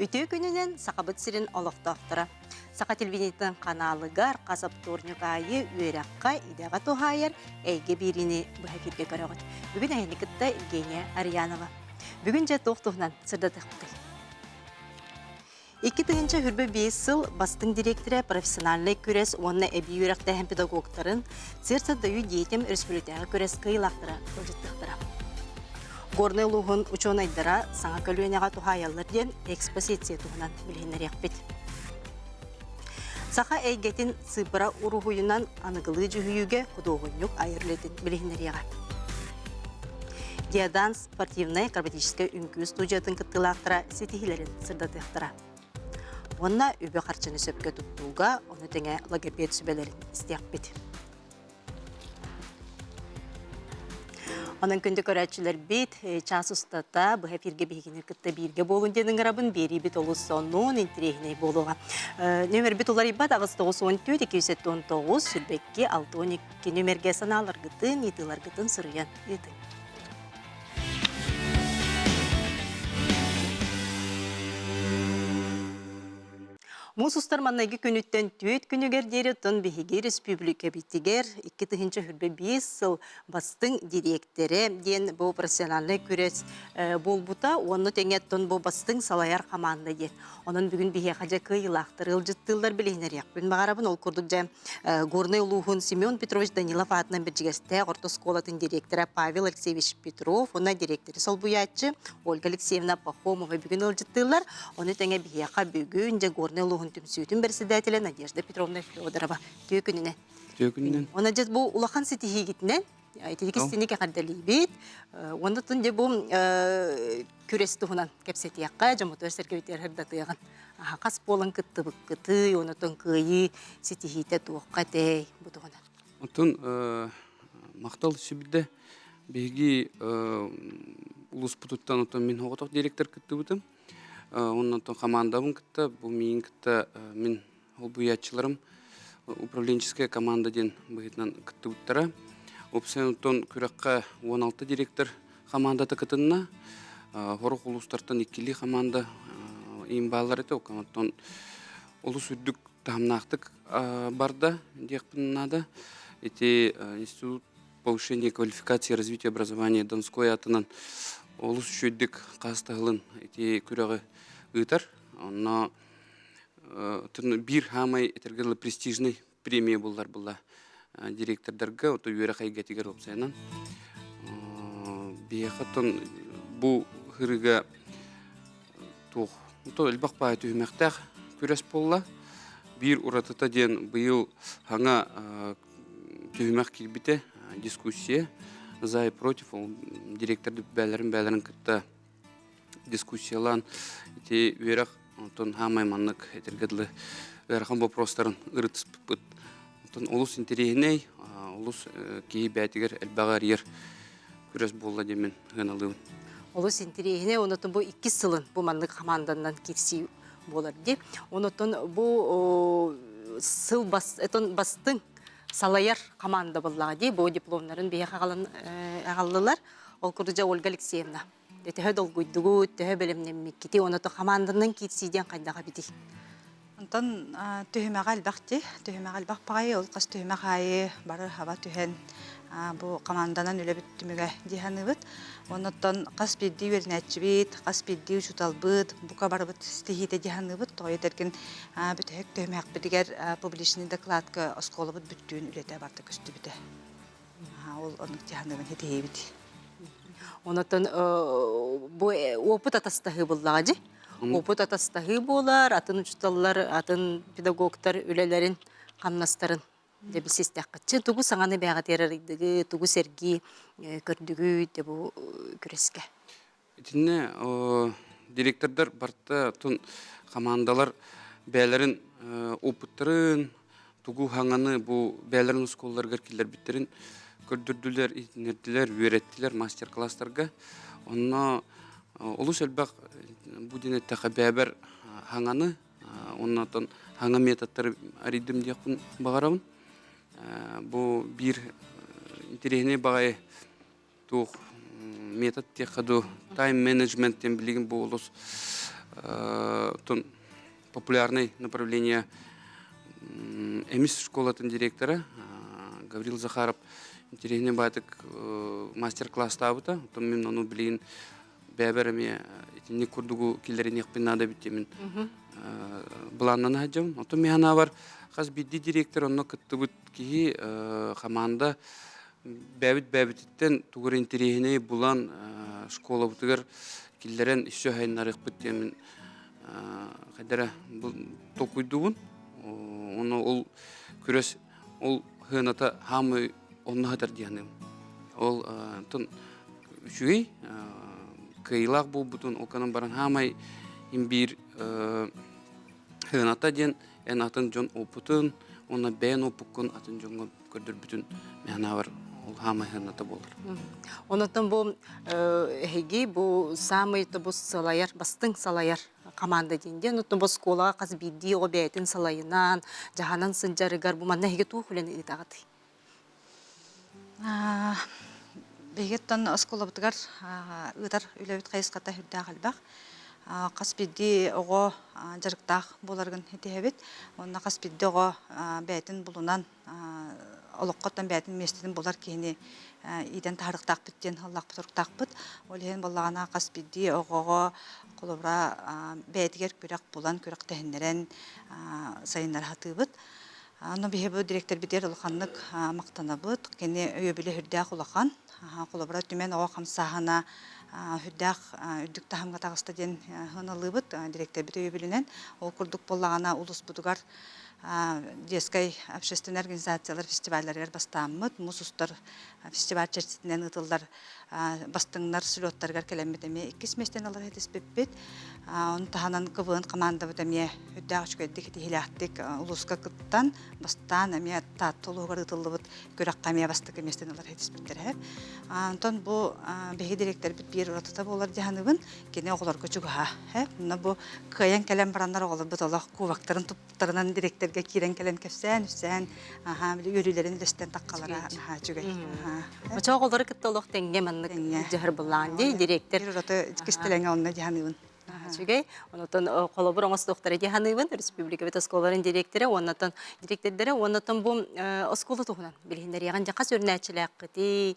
Үтө күнінен сақабыт сирин олықтақтыра. Сақа телевизиятын каналыгар қасап турнюк айы үйраққа идеға тухайыр әйге біріні бұхакетке көріғыт. Бүгін әйнікітті Евгения Арьянова. Бүгін жа тоқтуғынан сырдатықтай. 2-тыгынча хүрбі 5 сыл бастың директоры профессиональный күрес онны әбі үйрақта әм педагогтарын сырса даю детям республикаға күрес кыйлақтыра көжіттіқтіра. Горный луғын учонайдыра саңа көлуенеға тухайалыр ден экспозиция туғынан білгенер яқпет. Саха әйгетін сыпыра ұрығыйынан анығылы жүхүйіге құдоғынюк айырлетін білгенер яға. Диадан спортивная акробатическая үңкі студиятын кыттылақтыра сетихилерін сырдатықтыра. Онна үбі қарчыны сөпке тұттуға, оны тәңе логопед сүбелерін істияқ бет. Onun күнді көрәтшілер бет, час ұстата, бұға фирге бейгенер күтті бірге болын денің ғырабын бері бет олы сонуын интерегіне болуға. Нөмір бет олар ибат ағыз 914-219 сүрбекке 612 нөмерге саналар ғытын, етілар ғытын сұрыян етін. Мұсыстар маннайғы күніттен түйет күнігер дері тұн бігеге республика биттігер 2-тыгынча хүрбі 5 сыл бастың директоры ден бұл профессиональный күрес бол бұта, оны тәңет тұн бұл бастың салаяр команда ден. Оның бүгін біге қажа кыйлақтыр, ылжыттылдар білейнер яқ. Бүгін бағарабын ол күрдік жа Горный Луғын Семен Петрович Данилов атынан бір жігесті Орто сколатын директоры Павел Алексеевич Петров, оны директоры Солбуятчы Ольга Алексеевна Пахомова бүгін ылжыттылар. Оны тәңе біге қа бүгін жа Горный Луғын түмсүйтін председателі Надежда Петровна Федорова түйекінінен. Түйекінінен. Оны жет бұл улахан сетихи гитінен, айтедекістенеке қардали бейт, оны түн де бұл күрес тұғынан кәпсетияққа, жамутыр сәркебеттер хырдатыяған. Қас болын күтті бұқ күтті, оны түн күйі сетихите туыққа дәй бұтығынан. Отын мақтал сүбіде бейгі ұлыс бұтыттан мен оғытық директор күтті бұтым. Оннан командабын кітті, бұл мен кітті, мен ол бұятчыларым управленческая команда ден бұғытынан кітті бұттара. Опсен ұттан күраққа 16 директор командаты кітінна, хорық ұлыстартан 2 команда ең бағалар еті, оқтан ұлыс үрдік тамнақтық барда, деқпіннада. Эти институт повышения квалификации и развития образования Донской атынан олыс үшөйдік қастығылын эти күрағы ұйтар. Онна бір хамай етергелі престижный премия болар бұлла директордарға, оты үйері қайгетігер опсайынан. Бейқаттан бұл ғырыға тоқ. Оты әлбақ бай түймәқтәқ көрес болла. Бір ұратыта ден бұйыл хаңа түймәқ келбіте дискуссия. За и против, директор бәлерін күтті дискуссиялан. Эти верах, он хамай маннық етергедлі верхан вопростарын ұрытыс бұт. Олыс интерегіней, олыс кей бәтігер әлбағар ер күрес болла демен ғаналығын. Олыс интерегіне, онытын бұл 2 сылын бұл маннық командандан кетсей болар деп. Онытын бұл сыл бастың салаяр команда боллаға дей, бұл дипломларын бейе ағалылар. Ол күрдіжа Ольга Алексеевна. Төхі дол гүйдігу, төхі бөлімнен меккеті, оныты команданын кетсейден қайдаға бітей. Онтан төхімәға әлбәқті, төхімәға әлбәқ бағайы, ол қас төхімәға айы бары хаба төхен бұл команданан өлі бүттіміге дейханы бұд. Онытан қас бедді өрін әтші бет, қас бедді ұшытал бұд, бұқа бары бұд стихиде дейханы бұд. Тоғы едерген бүтіғек төхімәқ бідігер публичный докладқа осколы бұд бүттіуін үлеті барды күсті біді. Ол оның дейханы бұд хетей біді. Онытан опыт атастағы боллаға же? Опыт атастағы болар, атын ұчыталылар, атын педагогтар үлелерін, қамнастарын деп сестәққытшы. Тугу саңаны бәға терарыдығы, тугу сәргі көрдігі деп күреске. Етіне директордар барта тұн командалар бәлерін опыттарын, тугу хаңаны бұл бәлерін ұсколларға келер біттерін көрдірділер, нерділер, үйреттілер мастер-класстарға. Онына олыс әлбәқ бұден әттіға бәбір хаңаны, оннан хаңа методтары аридым дейқпін бағарауын. Бұл бір интерегіне бағай туқ метод тек қаду тайм менеджменттен білеген бұл олыс Тон популярное направление эмис школатын директора Гаврил Захаров интересный батык мастер-класс табыта. Тон мен onu билин бәбәрәме итинне курдугу киллерин якпинада биттемен. Буланнан хаҗым. Тон механа бар хас бидди директор онно кыттыбыт ки команда бәбит-бәбиттен тугыр интересне булан школа бутыгар киллерен ишө хайнарык биттемен. Кадара токуйдуун оны ол күрәс ол хыната хамы онны хатар дияным. Ол тон үчүгей кыйлак бу бутун оканын баран хамай имбир хыната ден атын жон опутун оны бен опуккун атын жонго көрдөр бүтүн механа бар ол хамай хыната болор. Онотон бу хеги бу самый тобус салаяр бастың салаяр команда динде онотон бу школага каз бидди о бетин салайынан жаһанан сынжарыгар бу манна хеге тухулен итагаты. Бегеттен школа бутгар ыдар үлебит кайыската хүрдә галбак. Кас бидди ого жарыктак боларгын хетебит. Онна кас бидди ого бетин булунан олоққаттан бәтін местетін болар кейіне иден тарықтақ біттен аллақ бұтырықтақ бұт. Олеген болағана қас бидді оғығы қолыбыра бәтігер көрек болан көрек тәхіндерін сайындар хаты бұт. Оны бейбі директор бітер ұлықанлық мақтана бұт. Кені өйебілі хүрдәқ ұлақан. Қолыбыра түмен оға қамсағана хүрдәқ үрдік тағымға тағысты ден ғынылы бұт. Директор біт өйебілінен. Ол күрдік болағана ұлыс бұдығар детской общественный организациялар фестивальлер бастамыт, мусустар фестиваль чертитинен ытылдар бастыңнар сүлөттаргар келемметеме 2 местен алар хетеспеппет. Он таханан КВН команда бутеме үддәг үчкөддик хиляттик улуска кыттан бастан эме таттылыгар ытылыбыт көрөк камия бастык местен алар хетеспеттер. Антон бу беги директор бит бир ротата болар жаһаныбын кене оглар көчүгө ха. Мына бу кыян келем барандар оглар бут Аллах кубактарын туптарынан директорга кирен келем кепсен йөрүлөрүн лестен таккалара жүгөй. Бача оголдары кыттылык теңге маннык жахыр булган ди директор. Бир рота кистелеңе онна жаһаныбын. Чүгей, онотон колобур оңос доктор Диханыбын, республика бет осколарын директоры, онотон директордары, онотон бу осколы тухунан билгендер яган жакка сөрнәчилек кыти,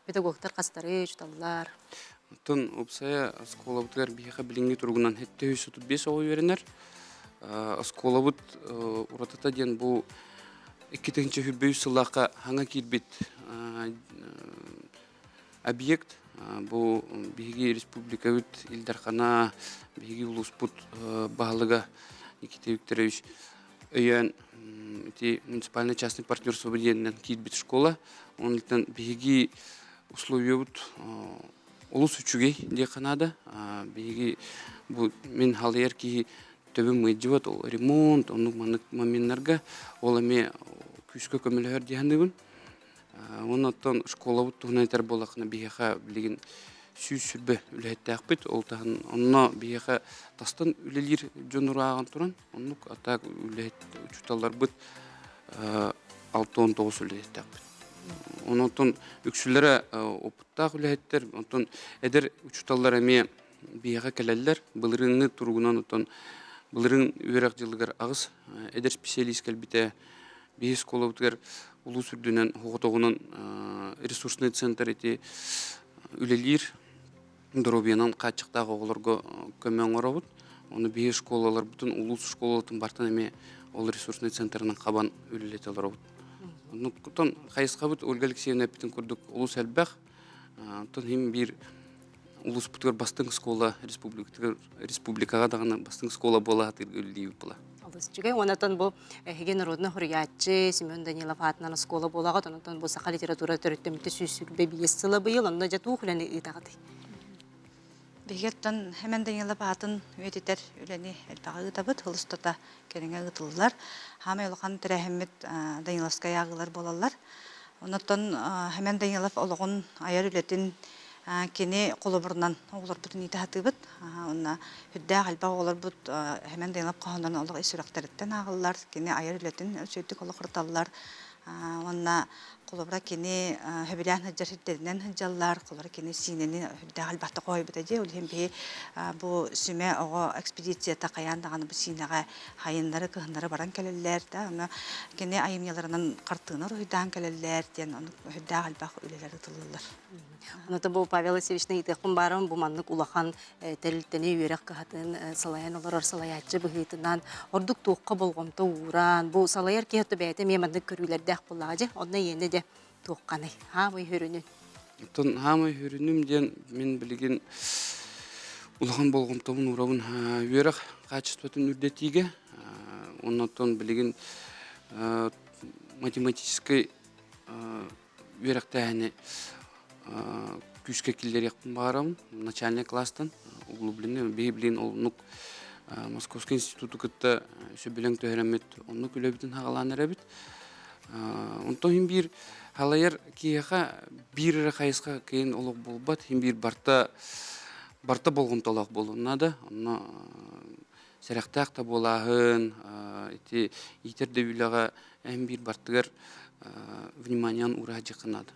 педагогтар кастары чуталлар. Тон опсая оскола бутгар бихе билинги тургунан хетте 135 ой веренер. Оскола бут уратата ден бу 2-нче хүрбөй сыллакка хаңа кирбит объект. Бу биги республика бит Илдархана биги улуспут баалыга Никита Викторович өйөн эти муниципальный частный партнерство биденен кирбит школа. Онтан биги условия бут улус үчүгей де Канада. Биги бу мен халыер ки төбүм мыйжыбат ремонт онук моменттерге ол эме күскө көмөлөр дегендигин. Оннан школа бут тугнайтар болакны бияха билген сүйсүрбө үлеттак бит ол тагын онно бияха тастан үлелир жонураган туран оннук атак үлет чуталар бит 6-19 үлеттак бит. Оннан үксүлөрө опуттак үлеттер онтон эдер чуталар эме бияха келелер былырыны тургунан онтон былырын үрак жылгар агыс эдер специалист келбите бии школа бутгар улус үрдүнөн хоготогунун ресурсный центр эти үлелир дробиянан качыктагы оголорго көмөң оробут. Оны бии школалар бүтүн улус школаларын бартан эме ол ресурсный центринин кабан үлелете оробут. Онтон кайыска бут Ольга Алексеевна биттин көрдүк улус элбах. Онтон хим бир улус бутгар бастың школа республикага дагы бастың школа болат үлелип була. Чүгей, онотон бу хеге народный хурьятчы Семен Данилов атынан школа болагат, онотон бу сака литература төрөттөмүтө сүйсүрбө биестила быйыл, онно жатуу хүлени итагаты. Бегеттен Семен Данилов атын өтетер үлени элбагы ытабыт, хылыстата кереңе ытыллар. Хамы олоқан тирәхеммет Даниловская агылар болалар. Онотон Семен Данилов олоғын аяр үлетін кене қолыбырынан оғылар бұтын еті хатыбыт. Онна хүдді қалба оғылар бұт Семен Данилов қағындан олық есірақтарыттен ағылар. Кене айыр үлетін сөйттік олық ұрталылар. Онна колобра кини хөбүлән хаҗар хиттернен хаҗаллар колобра кини синени хөдәгал бата кой битәҗе ул һәм бе бу сүмә ого экспедиция такаян даганы бу синага хайыннары кыһыннары баран келелләр да аны кини айымняларынан картыны ройдан келелләр дигән аны хөдәгал бак үлеләр тылылар. Оныта бу Павел Васильевичне итеккун барын бу маннык улахан тәрилтене үйрәк кахатын салаян олар салаячы быһытынан ордук туукка болгомто уран бу салаяр киһәтте бәйте меманнык көрүләрдә буллажы онна йене де туукканы ха бу хүрүнү Тон хамы хүрүнүм ден мен билген улахан болгомтобун урабын үйрәк качествотун үрдетиге оннотон билген математический үйрәктәне күшке киллер яқпын барам начальный класстан углубленный бейблин олнук Московский институту кытта сөбелең төһәремет онны күлөбүтүн хагаланыр бит онтон хим бир халаяр кияха бир хайыска кейин олук болбат хим бир барта болгон толок болуна да онно серактак та болахын ити итерде билага эм бир бартыгар вниманиан ура жакынады.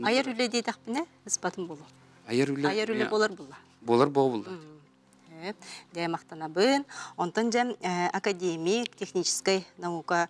Айыр үле дейдақпіне, ыспатын болу. Айыр үле болар бұлла. Болар болар. Дәй мақтанабын. Онтан жам академик, технической наука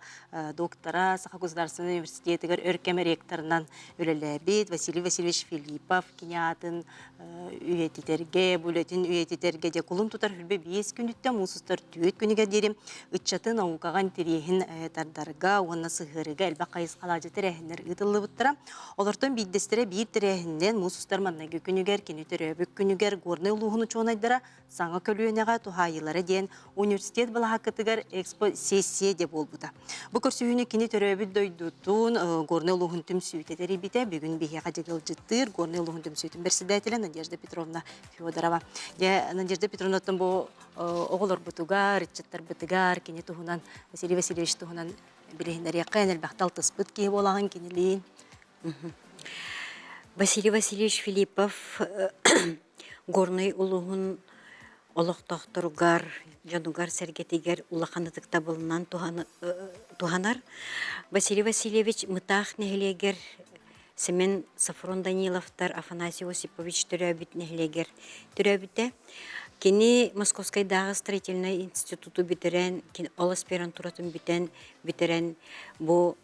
доктора Саха государственный университетігер өркемі ректорынан үлеләбет Василий Васильевич Филиппов кенятын үйетітерге, бүлетін үйетітерге де құлын тұтар хүлбе 5 күнітті мұсыстар 4 күніге дерім үтчаты наукаған терехін тардарға, онына сығырыға әлбә қайыз қалажы терехінер ұтылы бұттыра. Олардың биддестері бір терехінден мұсыстар маннағы күнігер, кенетер өбік күнігер, горны ұлығыны чоңайдыра, саңа көлуенеға тухайылары ден университет бұла хақытығар экспо-сессия де бол бұда. Бұл көрсүйіні кені төрөбіт дойдутун горны ұлығын түм сүйететері біте, бүгін бейхеға жегіл жыттыр, горны ұлығын түм сүйетін бірсідәтілі Надежда Петровна Феодорова. Надежда Петровнатын бұл оғылыр бұтуғар, итчаттар бұтығар, кені тұғынан, Василий Васильевич тұғынан білігіндер яқын әлбәқтал тұспыт кейі болағын кенелейін. Василий Васильевич Филиппов горный ұлығын олықтақтырғар, жанугар сәргетегер улаханытықта болынан туханар. Василий Васильевич мытақ нехлегер, Семен Сафрон Даниловтар, Афанасий Осипович түрәбіт нехлегер түрәбіте. Кені Московской дағы строительный институту битерен, ол аспирантуратын битерен, бұл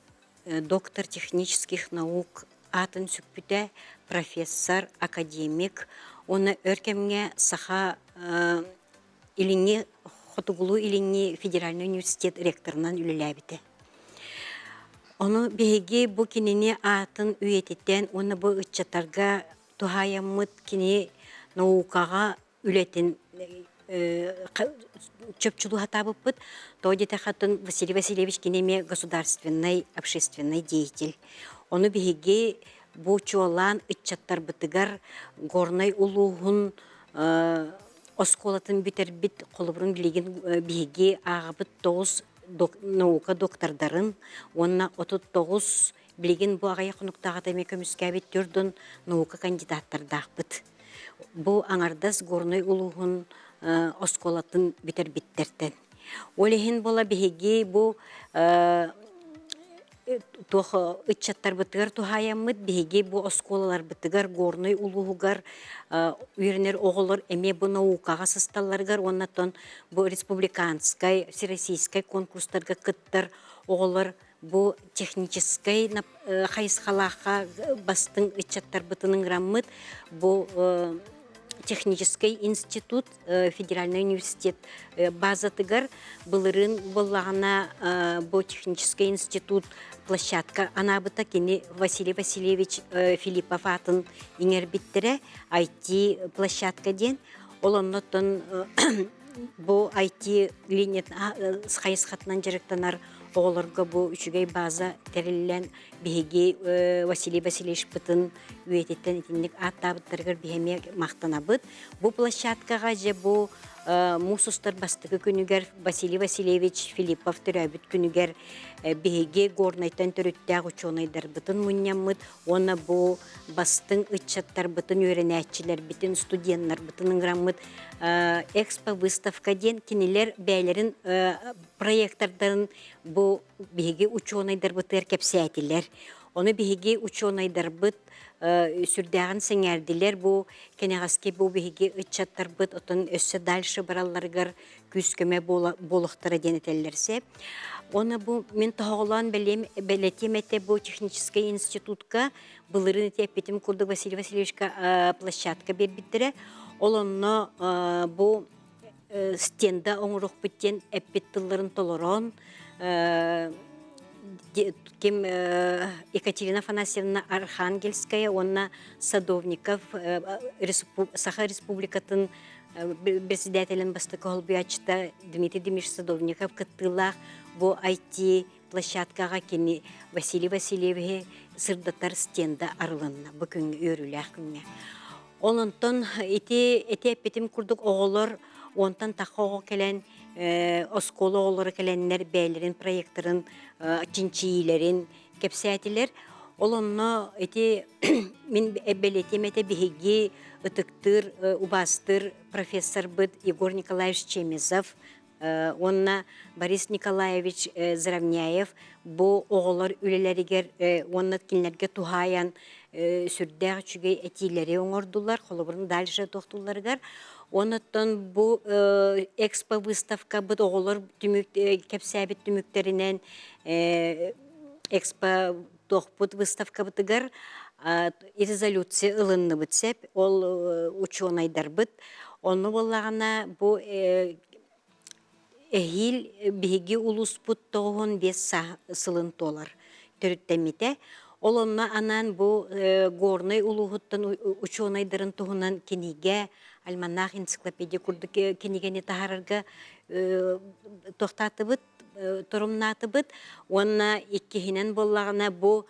доктор технических наук атын сүкпіте, профессор, академик, оны өркемге саха илинги хотугулу илинги федеральный университет ректорынан үлеләбіті. Оны беге бұ кенене атын үйететтен, оны бұ үтчаттарға тухаямыт кене наукаға үлетін чөпчулу хатабы бұд, тоғдеті қатын Василий Васильевич кенеме государственный, общественный деятель. Оны беге бұ чуалан үтчаттар бұтыгар горнай улуғын осколатын бітербіт қолыбырын білеген беге ағыбыт 9 наука доктордарын, онына 39 білеген бұ ағая құнықтаға тәме көміскәбет түрдің наука кандидаттардақ бұд. Бұ аңардас горнай улуғын осколатын бітербіттерден. Олеген бола беге бұ үтчаттар бұтығар тухаямыд, беге бұ осколалар бұтығар, горной улуғығар, үйренер оғылыр, әме бұ наукаға сысталарғар, оннатон бұ республиканскай, всероссийскай конкурстарға кыттар оғылыр, бұ техническай хайысқалаға бастың үтчаттар бұтының раммыд, бұ технический институт, федеральный университет базатыгар, бұлырын болағына бұ технический институт площадка анабыта кені Василий Васильевич Филиппов атын еңер біттірі IT площадка ден. Ол оннотын бұ IT линет сқайыз қатынан жарықтанар оғылырға бұ үшігей база тәрілілен беге Василий Васильевич бұтын үйететтен етіндік аттабыттарғыр бігеме мақтана бұд. Бұ площадкаға же бұ Мусустар бастығы күнігер Василий Васильевич Филиппов түрәбіт күнігер беге горнайтан түріттәғ учонайдар бұтын мұнямыд, оны бұ бастың үтчаттар бұтын өренәтчілер, бұтын студенттар бұтын ұңрамыд, экспо выставка ден кенелер бәйлерін проекттардарын бұ беге учонайдар бұтыр кәпсәтілер. Оны биһиги ученыйдарбыт сүрдәгән сеңәрдиләр бу кенәгәскә бу биһиги ыччаттарбыт отын өссө дальше баралларгар күскеме болуктары денетелләрсе. Оны бу мен тоголан белетемете бу технический институтка былырын тепетим курдук Василий Васильевичка площадка бербиттере. Олонно бу стенда оңрук биттен эппеттылларын толорон кем Екатерина Афанасьевна Архангельская, онна Садовников, Саха Республикатын председателен бастыка холбиячта Дмитрий Демиш Садовников кыттылах бу IT площадкага кени Василий Васильевич сырдатар стенда арылынна бу күн өрүләх күнгә. Онтон эти эпетим курдук оголор онтан тахого келен оскола оголор келеннер бәйлерин проекттарын чинчилерин кепсәтилер. Олонно эти мин белетемете биһиги ытыктыр убастыр профессор быт Егор Николаевич Чемизов, онна Борис Николаевич Заравняев бу оголор үлелеригер онна кинлерге тухаян сүрдәг чүгей этилери оңордулар, холобурун дальше тохтуларгар. Онуттан бу экспо выставка быт оголор кепсәбит түмүктеринен экспо тохпут выставка бытыгар резолюция ылынны бытсеп, ол ученыйдар быт. Оны боллагана бу эхил биһиги улуспут тоғын бес сылын толар төрүттемите. Олонна анан бу горный улугуттан ученыйдарын туһунан кениге альманах энциклопедия курдук кенигени тахарарга тохтатыбыт турумнатыбыт. Онна иккихинен боллагана бу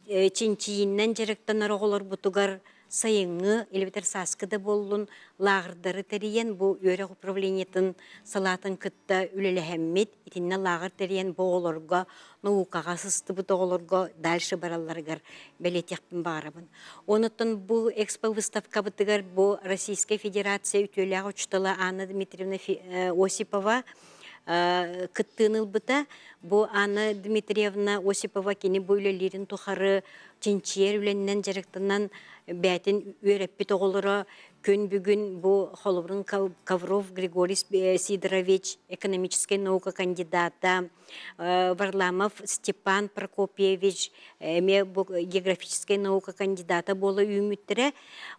чинчииннен жеректен оголор бутугар сайыңы элебетер саскыда боллун лагырдары териен бу өре управлениятын салатын кытта үлелехеммит итинне лагыр териен бу оголорго наукага сыстыбыт оголорго дальше баралларгар белетекпин барабын. Онуттан бу экспо выставка бытыгар бу Российская Федерация үтөләг учтала Анна Дмитриевна Осипова кыттыныл быта. Бу Анна Дмитриевна Осипова кені бөйлелерін тухары чинчиер үленнен жарықтынан бәтін өреппет оғылыра көн бүгін бу холыбрын Ковров Григорий Сидорович, экономическая наука кандидата, Варламов Степан Прокопьевич, географическая наука кандидата болы үміттірі.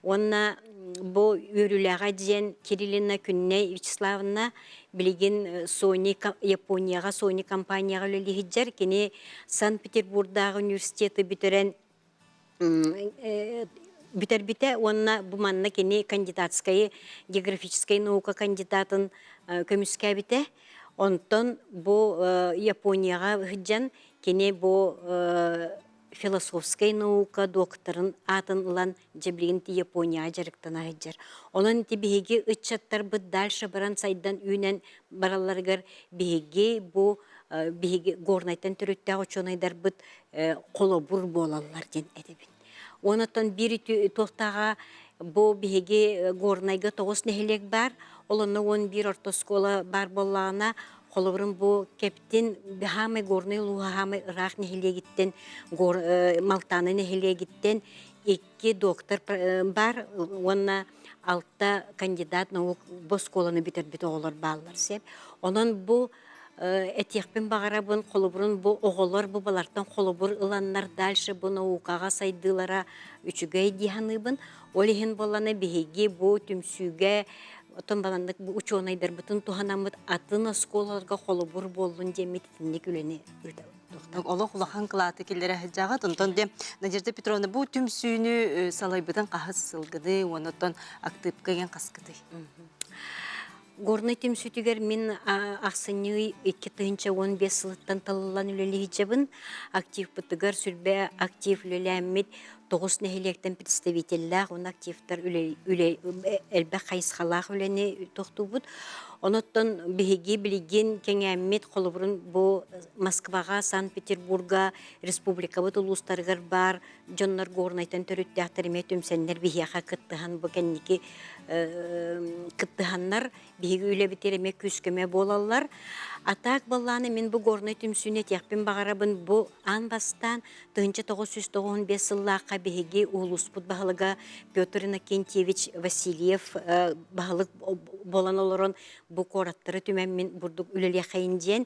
Онна бу өріліға ден Кириллина Күнне Вячеславна билеген Sony Японияға Sony компанияға өлелігіджер. Кені Санкт-Петербургдағы университеті бітерен бітер-біте, онна бұманна кені кандидатская географическая наука кандидатын көміске біте. Онтон бұл Японияға ғыджан кені бұл философская наука докторын атын ұлан жеблігінті Япония жарықтана ғыджар. Onun тибеге ычаттар бұд дальше баран сайдан үйнен бараларғар беге бұл беге горнайтан түріттәғі чонайдар бұд қолобур болалар ден әдебін. Онытан бір тоқтаға бұл беге горнайға тоғыз нәхелек бар, олыны 11 ортоскола бар болағына қолыбырын бұл кептен хамай горнай луға хамай рақ нәхелегіттен, малтаны нәхелегіттен 2 доктор бар, онына 6 кандидат наук бос коланы бітер-біті оғылар балылар сеп. Онын бұл этекпен бағарабын қолыбырын бұл оғылар бұл балартан қолыбыр ұланнар дальше бұл наукаға сайдылара үчігай диханыбын. Олеген боланы бігеге бұл түмсүйге отын баландық бұл ученайдар бұтын туғанамыд атын осколарға қолыбыр болын демететіндік үлені үрді. Ола құлақан қылаты келдері әжаға, тұнтан де Надежда Петровна бұл түмсүйіні салайбыдан қағыз сылғыды, онытан активкаген қасқыды. Горный түмсүйтігер мен ақсыны 2015 сылыттан талылан үлелі жабын, актив бұтығар сүрбе актив үлелі 9 нәхелектен представителләғ, он активтар әлбә қайысқалақ үлені тоқты бұд. Оноттон биһиги билигин кеңэммит холобурун бу Москвага, Санкт-Петербурга, республикабыт улустарыгар бар, жоннор горнайтан төрүттәхтер метүмсәннәр биһиаха кыттыхан бу кенники кыттыханнар биһиги үле битереме күскеме болаллар. Атак балланы мен бу горной түмсүнет яқпен бағарабын бу анбастан 1995 сыллаққа биһиги улуспут баһалыга Петр Иннокентьевич Васильев баһалык болан олорон бу кораттары түмен мен бурдук үлеле хайынден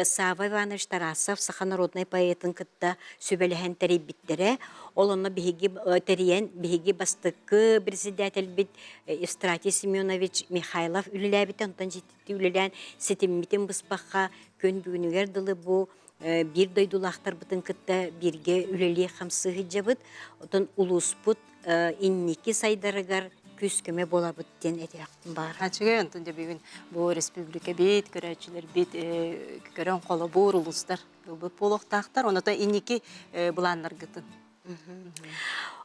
Сава Иванович Тарасов саханародный поэтын кытта сөбелеһен теребиттере олонна биһиги терен биһиги бастыкы председатель бит Евстратий Семенович Михайлов үлеләбит онтан житти үлелән сетиммитин быспаққа көн бүгүнүгер дылы бу бир дойдулақтар бытын кытта бирге үлеле хамсыгы жабыт отон улуспут инники сайдарыгар күскеме бола бүттен этияқтын бар. Ачыгы онтон же бүгүн бу республика бит көрөчүлөр бит көрөн коло бур улустар бу болохтактар онота инники буланнар гытын.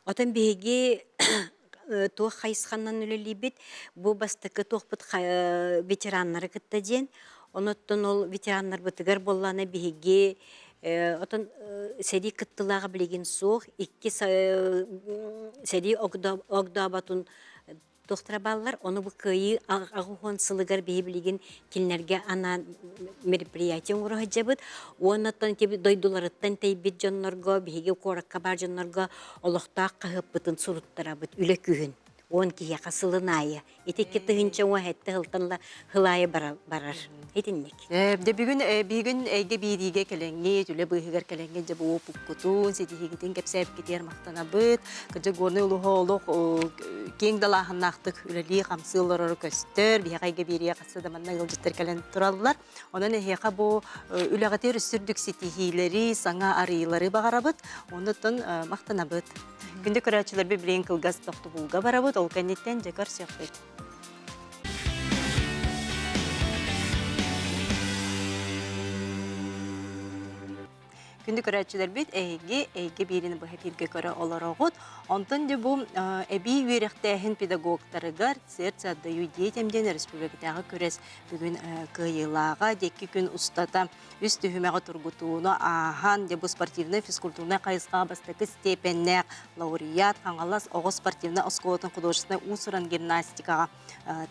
Отон биһиги туох хайысханнан үлелибит бу бастыкы туохпут ветераннары кытта ден оноттон ол ветераннар бытыгар болланы биһиги отон сери кыттылага билеген суох икки сери огдабатун тохтрабаллар оны бу кыйы агухон сылыгар биһи килнерге ана мероприятие уруха жабыт оннаттан теби дойдуларыттан тейбит жоннорго биһиги коракка бар жоннорго олохтаак кахыппытын суруттарабыт үле күһүн он кия касылынайы итекке тыгынча уахетте хылтанла хылайы барар этинник Де бүгүн эйге бириге келеңге жүле быһыгар келеңге же бу пуккутун сетихигитин кепсеп кетер мактанабыт кыжы горны улуholok кең далахыннактык үлели камсыллар көстөр бихайге бириге касыда манна ылжыттар келен тураллар онан эхека бу үлегатер үстүрдүк сетихилери саңа арыйлары багарабыт онутун мактанабыт күндө көрөчүлөр билен кылгас токтубулга барабыт ол кенеттен жекар сыяктайт. Күнді көрәтшілер бит әйге беріні бұл әпірге көрі оларағыд. Онтын де бұл әбі үйректәхін педагогтарыгар сердце отдаю детемден республикатағы көрес бүгін кыйылаға декки күн ұстата үст түйімеға тұргутуыны ахан де бұл спортивны физкультурны қайысқа бастықы степеннәк лауреат қаңғалас оғы спортивны осколотын художественный усыран гимнастикаға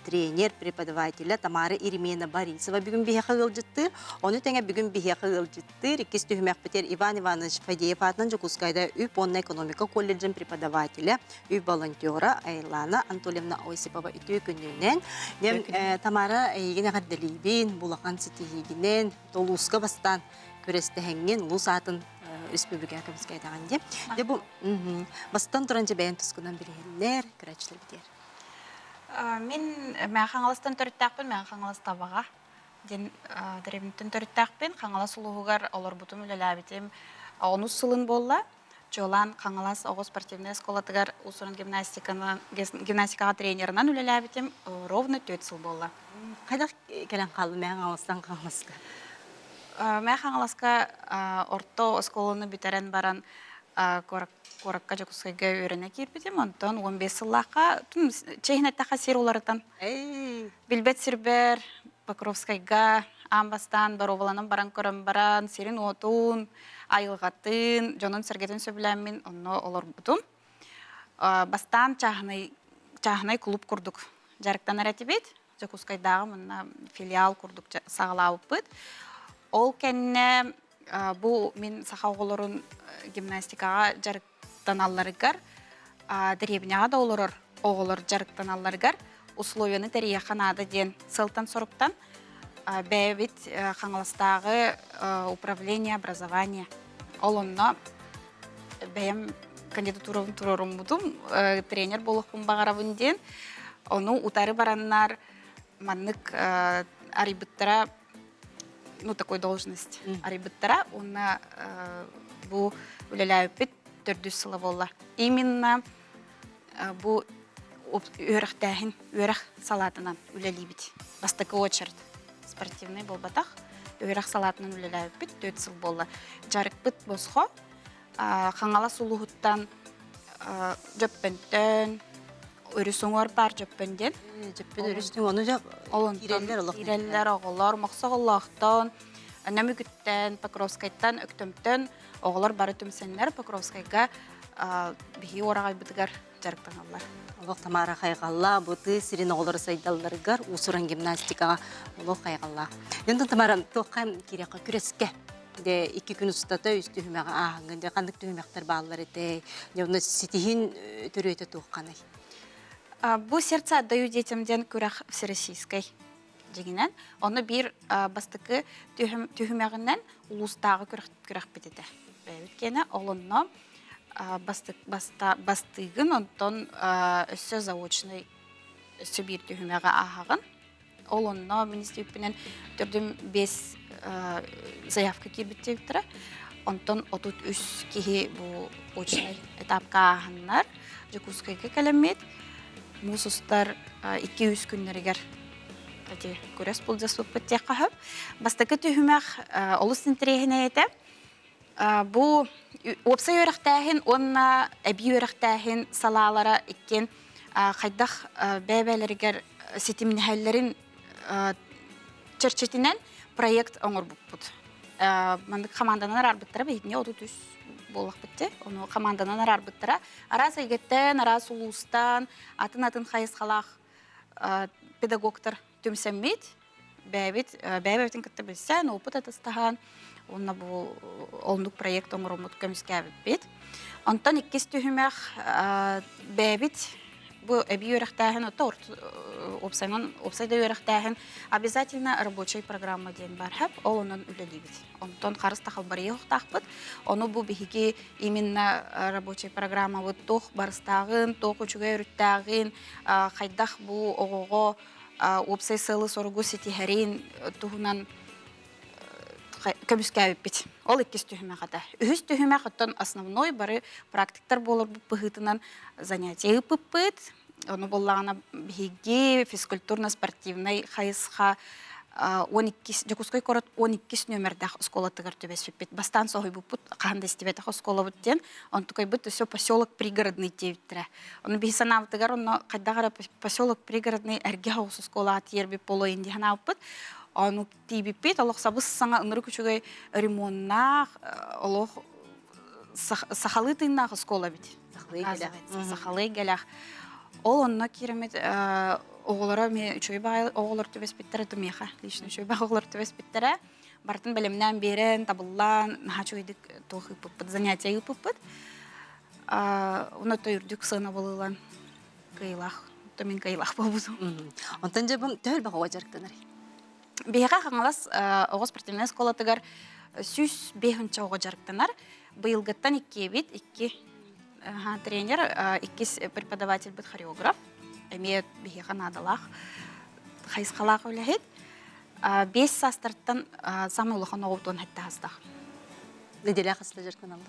тренер, преподавателя Тамара Иремена Борисова бүгін бейхі ғылжытты. Оны тәңе бүгін бейхі ғылжытты. Рекес түйімек бітер Иван Иванович Фадеев атынан Жокускайда үй онна экономика колледжин преподавателя, үй волонтера Айлана Анатольевна Осипова үті күнінен. Тамара егіне ғадделейбін, бұлақан сетігінен, толуысқа бастан көрестігінен ұлыс атын республика Жокускайдаған деп. Бастан тұранжы бәйін тұскынан білгенлер, көрәтшілер бітер. Мен қаңаластан төрттақпын, мен қаңалас табаға. Ден дәребінтін төрттақпен, қаңалас ұлығығар олар бұтым үлеләбетем. Оны сылын болла, жолан қаңалас оғы спортивный эсколатығар ұсырын гимнастикаға тренерынан үлеләбетем, ровно 4 сыл болла. Қайдақ келен қалды мен қаңаластан қаңаласқа? Мен қаңаласқа орто эсколаны бітерен баран Коракка Жокускайга өріне кербетем, онтан 15 сыллаққа чейхінеттақа сер оларытан. Билбет сирбер, Покровскайга, амбастан, бароваланын баран көрін баран, серин отун, айылғатын, жонын сәргетін сөбіләмін, онны олар бұтын. Бастан чағынай клуб құрдық. Жарықтан әрәтебет, Жокускайдағы мұнна филиал құрдық сағылауып бұд. Ол кәнне бұл мен сақауғылырын гимнастикаға жарықтан алларығар, дәребіняға да олар оғылыр жарықтан алларығар, условияны дәрия қанады ден сылтан сұрыптан бәйбет қаңыластағы управление образования. Ол онына бәйім кандидатурын тұрырым бұдым, тренер болықпын бағарабын ден, оны ұтары бараннар маннық арибыттара такой должность. Арибыттара, онна бу үлеләйіппет 400 сылы болла. Именно бу өріқтәхін, өріқ салатынан үлелейбет. Бастықы очерд. Спортивный бол батақ, өріқ салатынан үлеләйіппет 4 сыл болла. Жарық бұт босқо, қаңала сұлығыттан жөппентен, өрүсөңөр бар жөппөнден. Жеппен өрүстүң оны жа киреллер олох. Киреллер оголор моксоголлохтон, нөмүгүттен, Покровскайттан, Өктөмтөн оголор бары төмсеннер Покровскайга бихи орагай бытыгар жарыктаналар. Олох тамара хайгалла, буты сирин оголор сайдалларыгар усуран гимнастикага олох хайгалла. Енді тамара тоққан кирека күреске. Де 2 күн устата үстү хүмәгә ахыңгы, де кандык түмәктәр баллар ите. Де уны ситихин төрөйтө тоққаны. Бу сердце отдаю детям-ден күрах всероссийской дегенен. Оны бир бастыкы түхүмәгеннән улустагы күрах битеде. Өткәне олонно бастыгын онтон өссө заочный өссө бир түхүмәгә ахагын. Олонно министрликпенен төрдүм 5 заявка кирбиттебиттер. Онтон отут үс кихи бу очный этапка аханнар. Жекускайга калемет. Мусустар 200 күннәргәр ати күрәс булдыс бу кахып. Бастыкы түхүмәк олус интерегенә әйтә. Бу опса йөрәктәһен, онна әби йөрәктәһен салалара иккен хайдах бәбәләргә сетимнәһәлләрен чәрчетинән проект оңор буппут. Мандык команданан арбиттара бетне отут үс боллак битте. Оны команданан арбиттара арас әйгәттән, арас улустан, атын хайысхалах педагогтар төмсәммит, бәбәтен китте белсән, опыт атастахан. Онна бу олнук проект оңоромут көмискә бит. Антан 2 түһүмәк бәбит бу әби йөрәктәһен опсайда йөрәктәһен обязательно рабочая программа ден бар һәп, ол онан үлелибит. Антан карыс тахал бар яктахбыт. Оны бу биһиги именно рабочая программа бу тох барстагын, тох үчүгә йөрүттәгин, хайдах бу огого опсай сылы соргу ситихәрин туһунан көмүскә бит. Ол 2 түһүмәгә. Үз түһүмәгәтен основной бары практиктар булыр бу пыгытынан занятия ыппыт. Оны боллагана биги физкультурно-спортивный хайысха 12 Жекускай корот 12 номердә школа тыгар төбәс бит. Бастан согый бу кандай стебет школа буттен. Он такой бит всё поселок пригородный тевтре. Он би санав тыгар он кайдагара поселок пригородный эрге хаус школа тирби поло индихана опыт. Ану тибипет Аллах сабыс саңа ыныры күчүгөй ремонтна Аллах сахалы тыйна школа бит. Сахалы гелах. Ол онна киремет оголора ме үчөй багы оголор төбес биттер тумеха. Лично үчөй багы оголор төбес биттер. Бартын белемнән берен табыллан хачойдык тохы под занятия ыппыт. Уна тойрдук сына болылан кыйлах. Төмен кыйлах болбуду. Онтан жабым төл багы жарыктанар. Бега хаңлас огос спортивный школа тыгар сүз бехынча ого жарыктанар. Быйылгаттан 2 бит, 2 тренер, 2 преподаватель бит хореограф. Эмет бега надалах. Хайсхалах үләһит. 5 састырттан самый улахан оготон хәтта хастах. Неделя хаста жарыктаналар.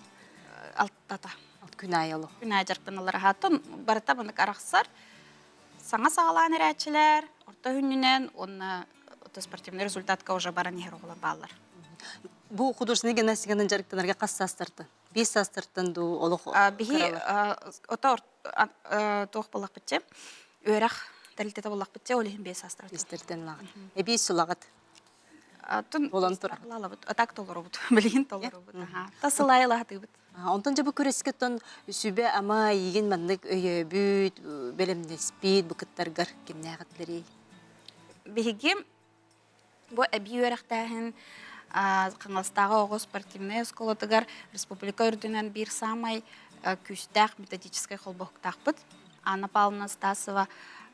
Алтата. Алт күн айылы. Күн жарыктаналар хатын барата буны араксар. Саңа сагалан эрәчләр, орта хүннән онна спортивный результатка уже баран ехроғылы балар. Бу художественный гимнастиканың жарыктанарға қас састырды? 5 састырдың ду олық Бихи ота тоқ болақ бітте, өрақ дәлітеті болақ бітте, олығын 5 састырды. Истерден лағын. Бей сұлағыд? Болан тұр. Атак толыры бұд, білген толыры бұд. Тасылай лағыды бұд. Онтан жабы көрескеттен сүбе ама еген мандық өйе бүт, бәлемнеспейд, бұқыттарғар кемнәғытлері? Бихиге бу әби өрәктәһен Қаңластағы оғыз спортивный школатыгар республика үрдінен бір самай күстәқ методической холбоқтақ бұд. Анна Павловна Стасова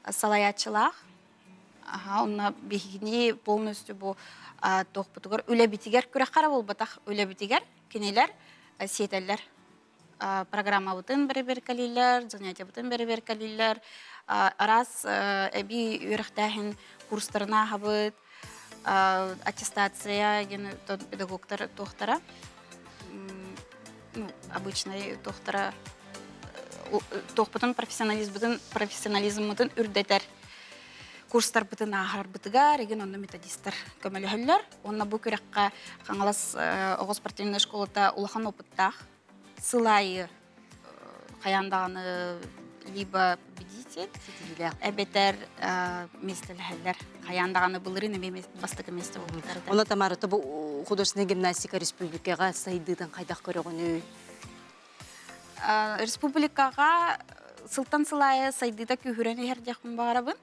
салаятчылақ. Онна бігіне полностью бұл тоқ бұтығыр өлі бітігер күрек қара бол бұтақ өлі бітігер кенелер сетелер. Программа бұтын бір-бір кәлілер, занятия бұтын бір-бір кәлілер. Арас әби өрәктәһен курстарына хабыд. Аттестация педагогтар тохтара обычный тохтара тохпытын профессионализм бутын үрдетер курстар бутын ахар бутыгар еген онны методисттер көмөлөһөллөр онна бу күрәккә Каңалас огыз спортивный школада улахан опыттах сылайы каяндаганы либо победитель. Эбетер местелхеллер. Хаяндаганы булырын эме бастыгы месте болдулар. Оны Тамара, бу художественная гимнастика республикага сайдыдан кайдак көрөгөнү. Республикага сылтан сылайы сайдыда күхүрен эхердяхмын багарабын.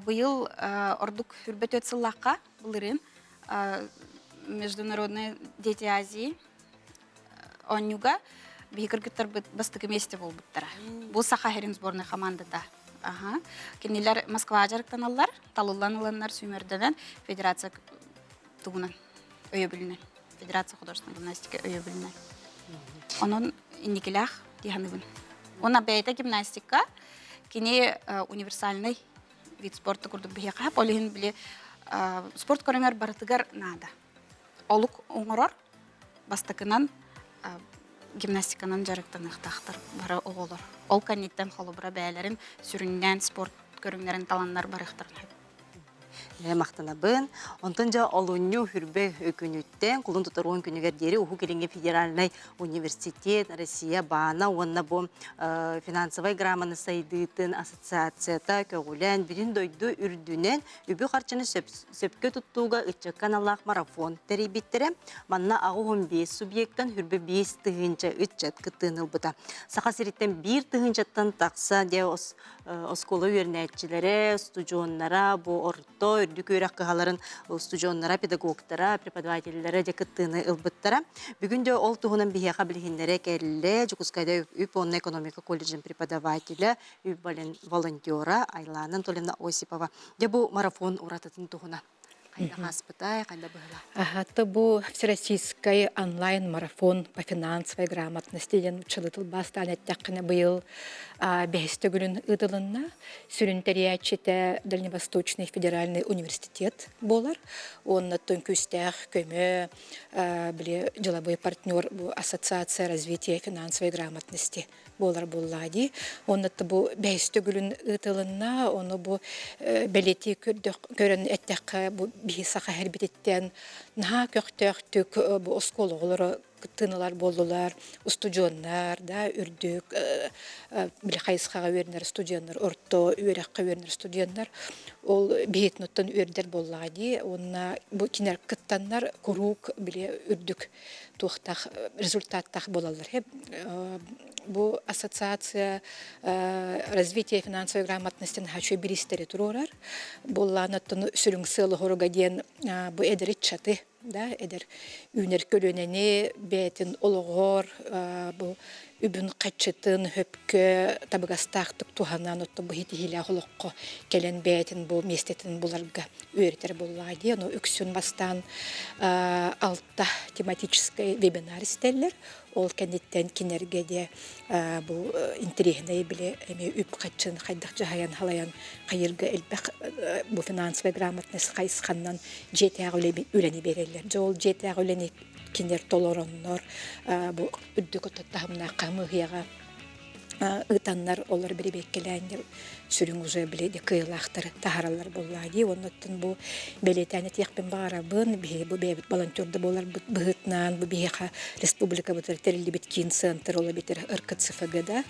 Быйыл ордук хүрбет өт сыллакка булырын Международные дети Азии онюга бихикыргыттар бастыгы месте болбуттара. Бу Саха-Херин сборной командада. Ага. Кенелер Москва жарыктан аллар, талылан аланнар сүймерденен федерация тугунан өйө билинен. Федерация художественной гимнастики өйө билинен. Онун индикелях диханыбын. Она бейта гимнастика кини универсальный вид спорта курдук бихека полихин биле спорт көрөңөр барытыгар нада. Олук оңорор бастыкынан гимнастиканан жарыктан ыктактар бара оголор. Ол каниттен холобра бәйләрен сүрүнгән спорт көрүңнәрен таланнар барыктырын. Мақтанабын. Онтон жа олунню хүрбе өкүнүттен кулун тутаруын күнүгер дери уху келинге федеральный университет Россия баана онна бу финансовый грамотны сайдытын ассоциацията көгүлен бүтүн дойду үрдүнен үбү карчыны сөпкө туттууга ычыккан аллах марафон терибиттере манна агы 15 субъекттан хүрбе 5 тыгынча ычат кытынылбыта. Саха сириттен 1 тыгынчаттан такса де оскола үйренетчилери, студионнара бу орто үрдүкөрөк кыгаларын студионнара, педагогтара, преподавательлere жакыттыны ылбыттара. Бүгүн жө ол тугунан бихека билихиндере келле Жукускайда үп онна экономика колледжин преподавателя, үп волонтера Айлана Толина Осипова. Де бу марафон урататын тугуна. Кайда хаспытай, кайда быгыла. Это был всероссийский онлайн-марафон по финансовой грамотности. Я училась бастан тякны был бестөгүлүн ыдылына Сүрүнтериячите Дальневосточный федеральный университет болар. Он на тонкустях көмө биле деловой партнер ассоциация развития финансовой грамотности болар буллади. Он это бу бестөгүлүн ыдылына оны бу белети көрөн эттек бу бисаха хербитеттен наха көктөктүк бу оскологолору тыналар болдулар, студионнар, да, үрдүк, биле хайсхага өрнер студионнар, орто үрөккө өрнер студионнар, ол бейтноттон үрдер боллади, онна бу кинер кыттаннар курук биле үрдүк тухтах результаттах болалар. Бу ассоциация развития финансовой грамотности хачу биристери турорар, булланыттын сүрүңсыл хорогаден бу эдеритчаты, да, эдер үнер көлөнени бетин ологор бу үбүн качытын хөпкө табыгастактык туханан отто бу хитихиле холокко келен бетин бу местетин буларга үйрөтер буллади. Но үксүн бастан алтта тематический вебинар истеллер. Ол кенеттен кинерге де бу интерегне биле эми үп качын кайдак жахаян халаян кайырга элбек бу финансовый грамотность кайсханнан жетег үлени берелер. Жол жетег үлени кинер толороннор бу үддүк оттахымна камыгыяга ытаннар олар биребеккелендер сүрүң уже биледи кыйлактар тахаралар боллади. Оннотун бу белетани тиякпен барабын бу бебит волонтерды болар быгытнан бу биха республика бутер биткин центр ола битер РКЦФГда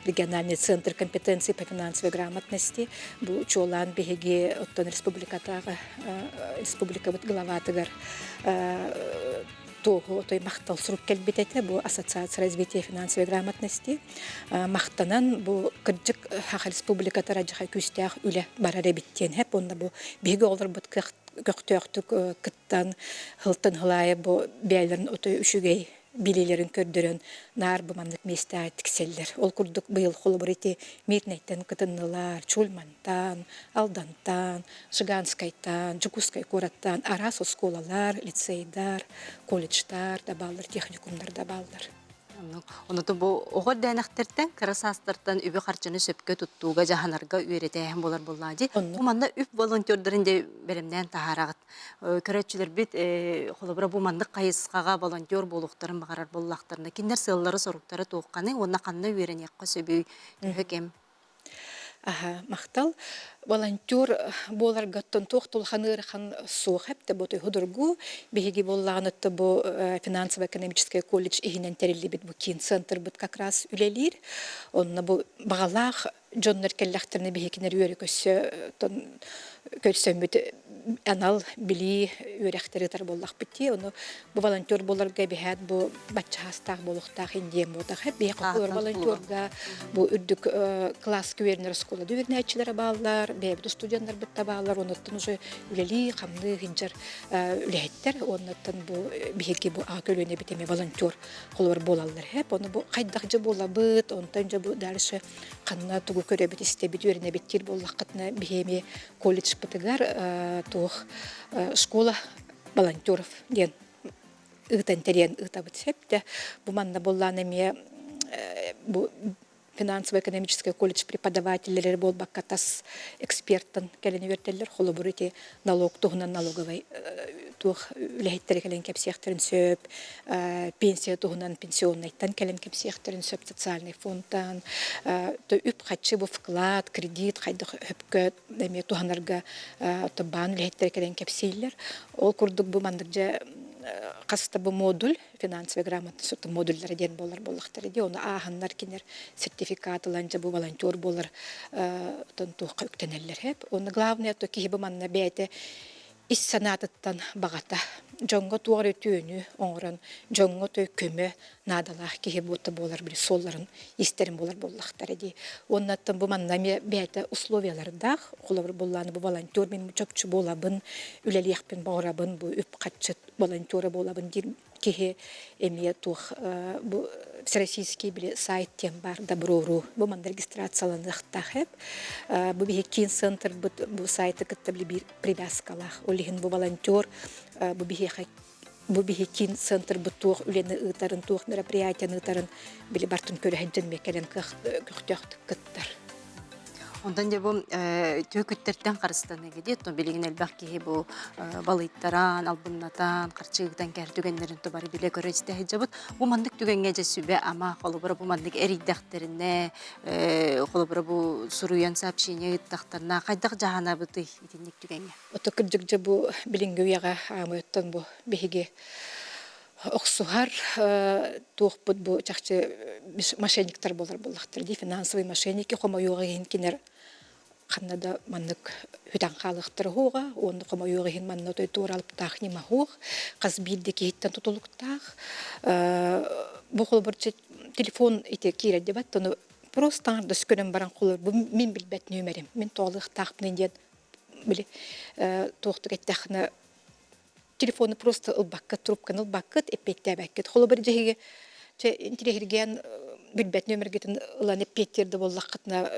региональный центр компетенции по финансовой грамотности бу чолан беге оттон республикатага республика бут главатыгар той мақтал сұрып келбететі, бұл ассоциация развития финансовой грамотности. Мақтанан бұл кірджік Хаха республикатара жақай күстіяқ үлі барар әбіттен. Хәп онда бұл бейгі олар бұд көқтөқтік кыттан ғылтын ғылайы бұл бәйлерін отой үшігей билелерин көрдөрөн нар бумамдык месте тикселлер. Ол курдук быйыл холобрити мирнеттен кытыннылар, Чульмантан, Алдантан, Жиганскайтан, Жукускай кораттан, арас осколалар, лицейдар, колледждар да балдар, техникумдар да балдар. Оното бу огор дайнактыртан карасастыртан үбү карчыны сөпкө туттууга жаханарга үйрөтөйм болар буллади. Манда үп волонтердерин де беремден тахарагат. Көрөчүлөр бит холобра бу мандык кайыскага волонтер болуктарын багарар боллактарына киндер сыллары соруктары тоокканы онна канны үйрөнөккө сөбүй хөкем. мақтал. Волонтер болар гаттон тоқтул ханырхан сух хепте ботой худургу беги боллаган отто бу финансово-экономический колледж ихинен терилли бит бу кин центр бит как раз үлелир. Онна бу багалах жоннер келлахтерне бехикинер үйөрү көссөмбүт анал били үйрәхтери боллах бити. Оны бу волонтер боларга бехат бу баччастак болуктак индием ботак хеп бе волонтерга бу үрдүк класс күвернер школа дүрнәчләре баллар, бе студентлар бит табалар, оннан уже үлели камны хинҗер үләттер, оннан бу беги бу акөлөнө битеме волонтер холор болалар хеп. Оны бу кайдакҗы була бит, онтан жа бу дәреше канна тугу көрө бит исте бит үрнә биттер боллакытны бехеме колледж битегәр тух школа волонтеров ден ытан терен ытабыт септе бу манна болланы ме бу финансово-экономический колледж преподавательлери болбакка тас эксперттан келени вертеллер холобурити налог тугунан налоговый тух үлехеттери келен кепсияктерин сөп пенсия тугунан пенсионныйттан келен кепсияктерин сөп социальный фондтан то үп хатчы бу вклад кредит кайда хөпкө эме туганарга то бан үлехеттери келен кепсийлер ол курдук бу мандыржа каста бу модуль финансовый грамотность модульлар ден боллактар ди оны аханнар кинер сертификатланча бу волонтер болар тонту көктенеллер хеп оны главное то ки бу манна бете ис санаттан багата жоңго тугары түйүнү оңрон жоңго төй көмө надалах ки бу болар бир солларын истерин болар боллактар ди оннаттан бу манна бете условияларда холор болланы бу волонтер мен чөпчү болабын үлелиякпен багырабын бу үп катчы волонтер болабын дир ки эме тух бу всероссийский биле сайт тем бар доброру бу ман регистрацияланыкта хеп бу бихекин центр бу сайты кыттабли привязкалах олихин бу волонтер бу бихекин центр бу тух үлени ытарын тух мероприятияны ытарын биле бартын көрөһөндөн мекелен көктөктүк кыттар. Ондан же бу төкүттерден карыстаны геде, то билигин элбак ки бу балыйттаран, албыннатан, карчыгыдан кертүгендерин то бары биле көрөстө жабыт. Бу мандык түгөнгө же сүбө ама холобура бу мандык эриддактерине, холобура бу суруян сообщение тактарына кайдак жахана быты итинник түгөнгө. Ото кырдык же бу билингө уяга амыттан бу биге Оксухар туохпут бу чакчы мошенниктер боллактар ди финансовый мошенники хомоюгын кинер канада маннык хүтан халыктыр хуга оны хомоюгын манна той туралып тахни махуг каз билдеки хиттен тутулуктах бу холбурчы телефон ите кире дебат тону просто дөскөнөн баран кулur бу мен билбет нөмерим мен толык тахпын ден биле туохтук эттахны телефоны просто ылбакка трубканы ылбаккыт эппеттебеккет холо бир жеге интерегерген билбет нөмергетин ылан эппеттерди боллакытна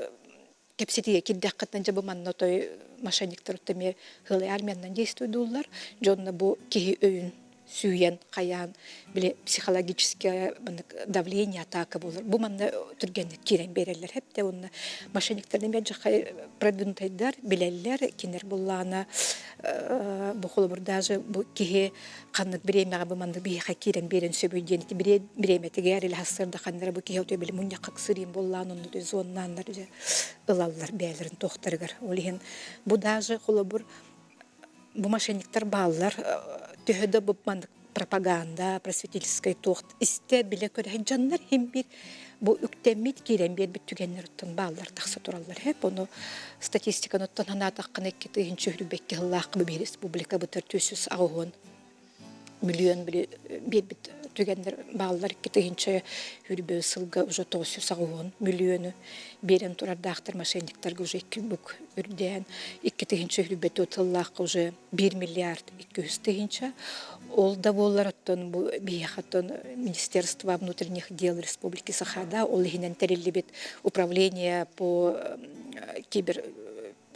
кепсетиге киддаккытан жабы манна той мошенниктер өттеме хылы армияндан действуйдулар жонна бу кихи өйүн сүйен каян биле психологическое давление атака болор бу манна түргенде кирен берелер хепте онна мошенниктерден бе жакай продвинутайдар билелер кинер буллана бу холобур даже бу кихи каннык биремега бу манна бихи кирен берен сөбөйден биреметиге арил хасырда каннара бу кихи өтө биле муньякак сырин буллана онду зоннандар же ылаллар бээлерин тохтарыгар олихин бу даже холобур бу мошенниктер баллар төһөдө бу мандык пропаганда просветительский тохт исте биле көрө жаннар хим бир бу үктемит кирен бер бүттүгеннер уттан баллар такса тураллар хеп ону статистиканы уттан хана таккан 2000 жыллак бу республика бутер 400 агон миллион биле бит түгендер баллар 2000 хүрбө сылга уже 900 агон миллиону берен турардактар мошенниктерге уже 2 бук үрден 2000 хүрбө тоталлак уже 1 миллиард 200 тысяча ол да боллар оттон бу бияхаттон Министерство внутренних дел Республики Сахада ол хинен терилибит управление по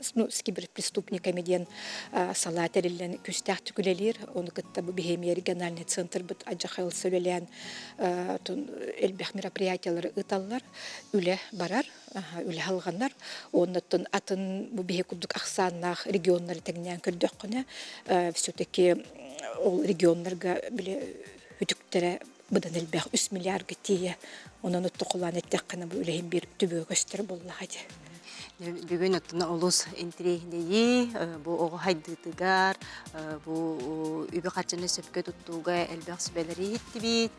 с киберпреступниками ден салатерилен күстәх түгелелер оны кытта бу бихемия региональный центр бит аҗахыл сөйләлән элбэх мероприятиялары ыталлар үле барар үле алганнар оннан атын бу бихе кудук аксаннах регионнар тегнән көрдөк кына все-таки ол регионнарга биле үтүктәре быдан элбэх 3 миллиард гетие онан оттукулан эттек кына бу үлеһин бир түбө көстөр болла хаҗа. Бүгүн оттона олус интригнеи, бу ого хайдытыгар, бу үбі қачыны сөпкө туттууга элбэх сүбелери иттибит,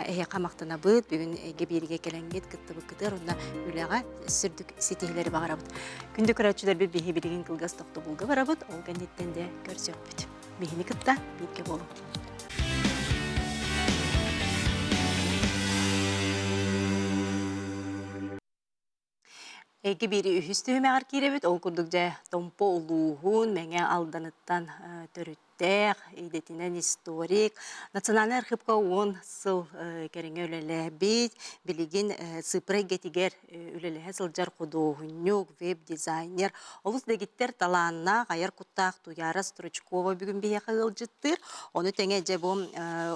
эхе камактана быт, бүгүн эге бириге келенгет кыттыбы кытыр, онна үлэға сүрдүк сетихилери бағарабыт. Күндү көрәчүлер бир биһи билигин кылгас токто булга барабыт, ол кеннеттен де көрсөкбүт. Бихини кытта бирге болу. Эки бири үхүстүһүмэ аркиребит, ол курдук жа томпо улуухун, меңе алданыттан төрүттэх, идетинен историк, национальный архивка 10 сыл кереңе үлелебит, билигин сыпрай гетигер үлелеhe сылжар кудоохуннук, веб-дизайнер, олус дегиттер талаанна, гайар куттаах Туяра Стручкова бүгүн бия кылжыттыр, оны теңе же бу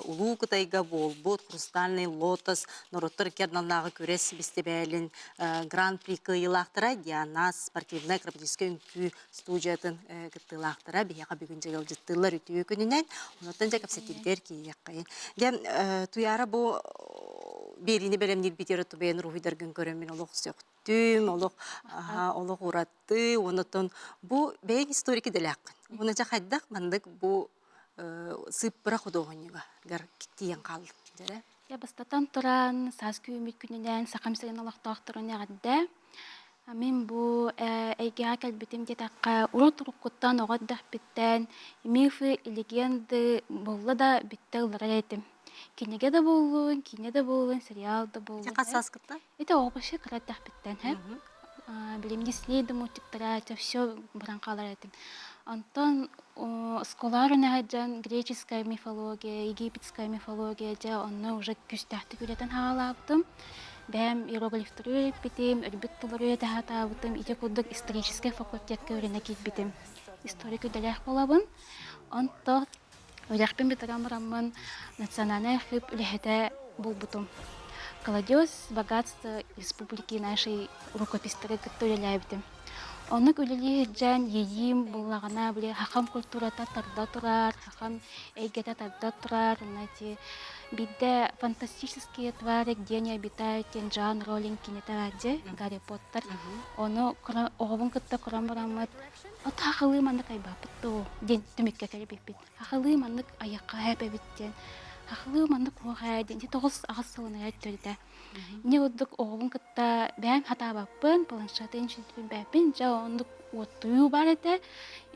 улуу кытайга болбут, хрустальный лотос, норуттар керналнагы көрес бистебелин гран-при кыйылаахтара, Диана спортивная акробатическая үңкүү студиятын кыттылаахтара, бияга бүгүн же кылжыттылар үтүү күнүнен, онотон же капсетилдер кийяккайын. Дем Туяра бу берини белемнир битер отубен рухидаргын көрөмүн олох сөктүм, олох уратты, онотон бу бейин историки деляккын. Уна жа хайдак мандык бу сыппыра худогонюга гар киен калды. Я бастатан туран саз күймит күнүнен сакамсыгын алактаактырын ягадда. Мен бу эйгега келбитим детакка урут уруккуттан огаддах биттен мифы и легенды болла да битте уларайтым. Кинеге да болуын, кине да болуын, сериал да болуын. Касас кытта? Это обычно краддах биттен, билим Диснейді мультиктара, это все бранкаларайтым. Антон сколарына жан греческая мифология, египетская мифология, жа онны уже күстәхті күретен хагалаптым. Бәм иероглифтері битим, өрбіт тұлары тағатабытым, ите күрдік исторический факультетке өріне кет битим. Историк өделәк болабын. Онто өдәкпен бітірамырамын национальный архив үләхеті болбутым. Кладез богатство республики нашей рукопистері күтті үлеләбітім. Оны үлелі жан ейім бұлағына біле хақам культурата тарда тұрар, хақам әйгеті тарда тұрар, бидде фантастические твари, где не обитают Джан Роллинг кинетараде, Гарри Поттер. Оны оғыбын күтті құрамырамыд. От хақылы мандық айбапытты, ден түмікке кәрібеппет. Хақылы мандық аяққа әбәбеттен. Хақылы мандық оғайден, де тоғыз ағыз сылына әттөрді. Не өддік оғыбын күтті бәм хатабаппын, планшатын жүзбін бәппін, жа ондық оттую бар еді,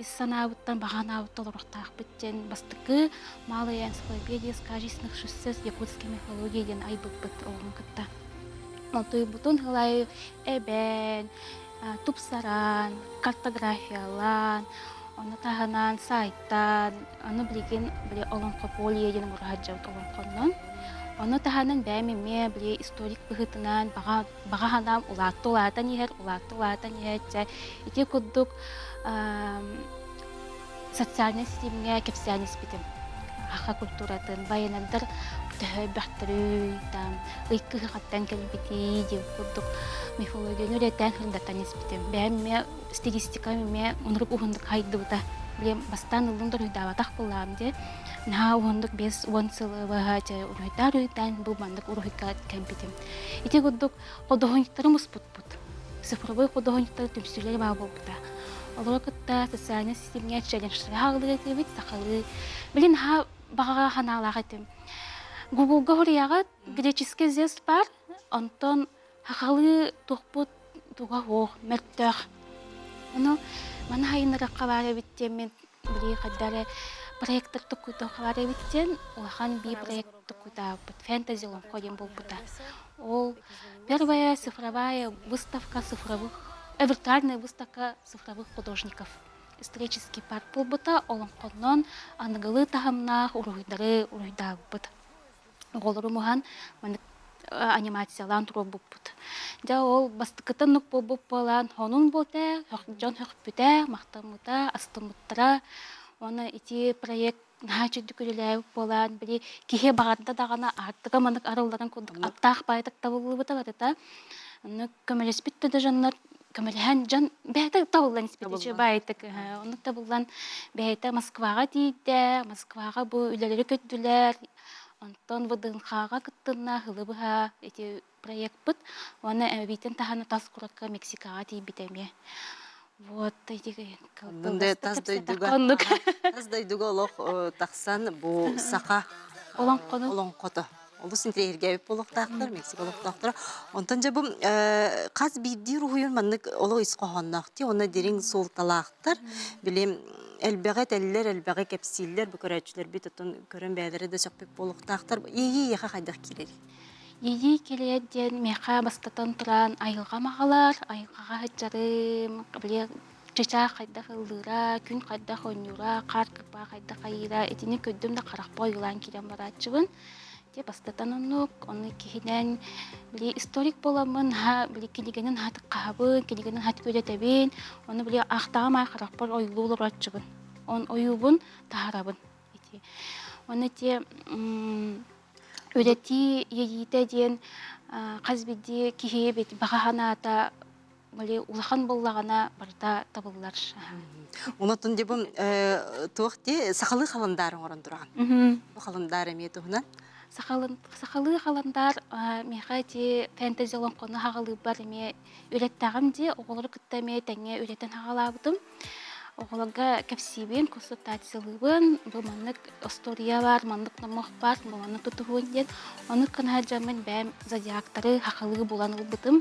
иссанабыттан бағанабыттал ұрықтақ біттен бастықы малая энциклопедия сказочных шестес якутской мифологии ден айбык біт оғын күтті. Онтой бұтын ғылай әбән, тупсаран, картографиялан, оны тағынан сайттан, оны білген олонқы полия ден мұраджаут олонқоннан. Оны тағанын бәмеме біле историк бұғытынан бағағанам улатты-улатан ехет, ете күддік социальный системге кепсианес бітім. Аха культуратын байынандар түхі бәқтірі, ұйқы қаттан кәлбеті, деп күддік мифологияны үреттен хылдаттанес бітім. Бәмеме стилистикамеме ұнырып ұғындық хайды бұта. Білем бастан ұлындар үйдаватақ болам де. На уондук без уонсылы вагача урухитар уйтан бу мандык урухикат кемпитим. Ити гуддук кодохоньтарымыз пут-пут. Цифровой кодохоньтар түмсүлер ба болбута. Олорокытта социальный системге челленджтер хагылы этебит сакалы. Билин ха багага ханалагатым. Гуглга хорияга греческий зес бар, онтон хагалы тухпут туга хох мертөх. Оно мана хайныракка бара биттемен били каддаре проекттер тукуйта хавары биттен, улахан би проект тукуйта фэнтези ломходим был бута. Ол первая цифровая выставка цифровых, виртуальная выставка цифровых художников. Исторический парк был бута, оломходнон, анагалы тахамнах, уруйдары, уруйда бут. Голору мухан, анимациялан туру бут. Да ол бастыкытын нук бу болан, хонун болте, жон хөкпүте, мактамыта, астымыттара. Оны ити проект нәчі дүкіліләу болан, біле кихе бағанда дағана артыға мандық арылдарын көндік аптақ байтық табылы бұта бадыта. Оны көмелес бітті де жанлар, көмелеген жан бәйті табылдан іспетечі байтық. Оны табылдан бәйті Москваға дейді, Москваға бұл үлелері көттілер. Онтон вдынхага кыттынна хылыбыха эти проект быт. Оны әмәбитен таханы тас куракка Мексикага тиибитеме. Вот эти Мындай таз дойдуга олох тахсан бу сака Олон кону олоңкото. Олус синтрегерге болохтактар, Мексика болохтактар. Онтон же бу каз бидди рухуйун маннык оло искохоннакти, оны дерин сол талактар. Билем элбегет эллер, элбеге кепсиллер, бу көрөчүлөр бит отон көрөн бәдере де сокпек болохтактар. Ии яха кайдак кирер. Ейі келеден меха бастатан туран айылға мағалар, айылға хыджарым, біле чыча қайда қылдыра, күн қайда қонюра, қар кыпа қайда қайыра, етіне көддім да қарақ бойылан келем баратчыбын. Те бастатан оны кейінен біле историк боламын, біле келегенін хаты қабын, келегенін хаты көдетебен, оны біле ақтағамай қарақ бой ойлы олар атчыбын. Он ойубын, тағарабын. Оны те Өрети егейте ден қазбеде кихе бет бағанаата біле улахан боллағана барда табылар. Онотун дебім туақте сақалы қаландарын орын тұрған. Бұл қаландары ме тұғынан? Сақалы қаландар меға де фэнтези олон қоны хағалы бар ме өреттағым де оғылыр күттәме тәңе өреттен хағалабыдым. Оғылыға кәпсейбен, консультациялыбын, бұл маннык история бар, маннык намық бар, бұл маннык тұтығын ден. Оны қына жамын бәм зодиактары хақылығы болан ұлбытым,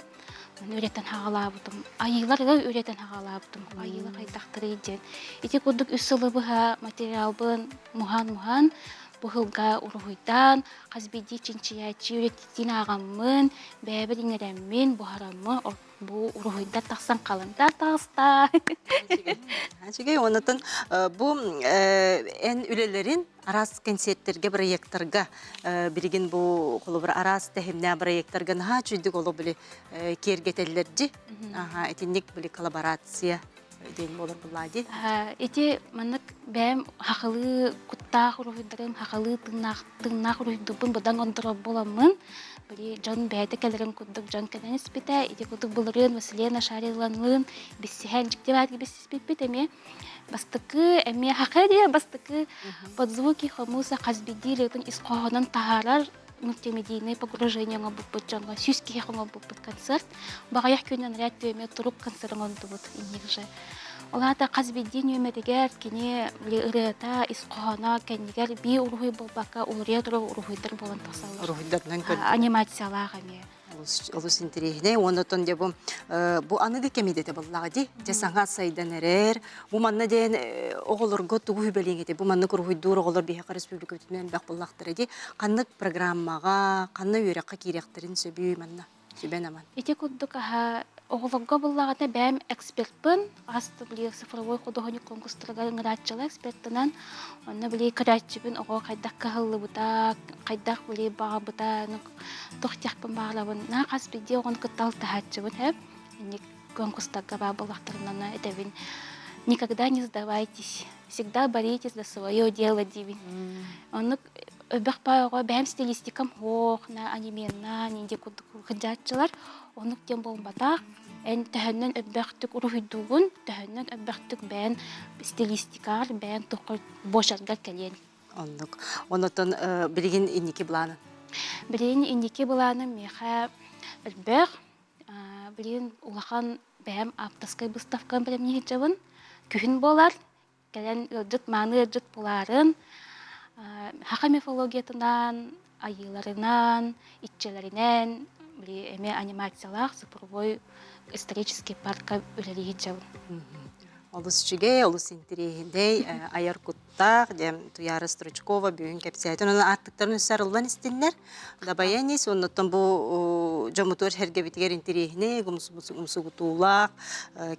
өреттен хағалабыдым. Айыларға өреттен хағалабыдым, айылы қайдақтары ден. Ете көдік үсілібіға материалбын мұхан-мұхан, бұғылға ұрғыйдан, қазбеде чинчиячи өреттен ағамын, бәбір еңірәммен, бұхарамын, bu uruhuyda taqsan qalanda taqsta. Çünkü ondan bu en ülelerin aras konsertlerge proyektlarga birigin bu kolu bir aras tehimne proyektlarga naha çüydük olu bile kergetellerci. Aha etinlik bile kolaborasiya deyin olur bulaydı. Eti manık bem haqılı kutta uruhuydarım haqılı tırnak uruhuydubun budan ondura bolamın. Били жон бәйті кәлерін күддік жон кәлерін іспеті, еті күддік бұлырын, мәселен, ашарыланлын, бісіхән жүкте бәді бісіспет әме. Бастықы, әме хақы де бастықы подзвуки хомуса қазбеди лейтін исқоғынан тағарар мультимедийный погружение бұппыт жанға сүйске қоңа бұппыт концерт. Бағаяқ көнен рәт өме тұрып концертін онды бұд инегжі. Олата қазбедден өмедігер кене ұрыта исқоғана кәнегер бей ұрғой болбаққа ұлырия тұру ұрғойдар болан тақсалар. Ұрғойдарынан көрді. Анимациялаға ме. Олыс интерегіне, онытын де бұл аны декемеде де боллаға де, жасаңа сайдан әрер, бұл манна дейін оғылырғы тұғы хүбелең ете, бұл манны көрғойдуыр оғылыр бейхақа республика өтінен бәқ боллақтыр еде, қаннық программаға, қанны өрекқа керектерін сөбей манна, сөбен аман. Ете күддік оғылырға боллағына бәм экспертпін, асты біле цифровой қодығыны конкурстырға ғыратчылы эксперттінен, оны біле күрәтчібін оғы қайдақ қағылы бұта, қайдақ біле баға бұта, тоқтияқпын бағылабын. На қаспеде оғын күттал тәхәтчібін әп, конкурстарға баға болақтарынан әдәбін. Никогда не сдавайтесь, всегда боритесь за свое дело, дивин. Оны өбәқ бағыға бәм стилистикам хоқ, на анименна, ненде күдәтчілер, оны кен болмадақ, ән тәхіннен өбәқтік ұрғыдуғын, тәхіннен өбәқтік бән стилистикар, бән тұқыр бошарға кәлен. Ондық. Онытын білген инеке бұланы? Білген инеке бұланы меха өбәқ, білген ұлақан бәм аптаскай бұставқан білем не жабын, күхін болар, кәлен үрдіт, маны үрдіт боларын, хақа мифологиятынан, айыларынан, итчелерінен, эме анимациялах цифровой исторический парка үлелеги жабын. Олыс жүге, олыс интерегіндей, аяр құттақ, Туяра Стручкова, бүйін кәпсәйтін, оны артықтарын өссар ұлдан істенлер. Дабаянес, оннаттан бұл жомутуар әрге бітігер интерегіне, ғымсы ғытулақ,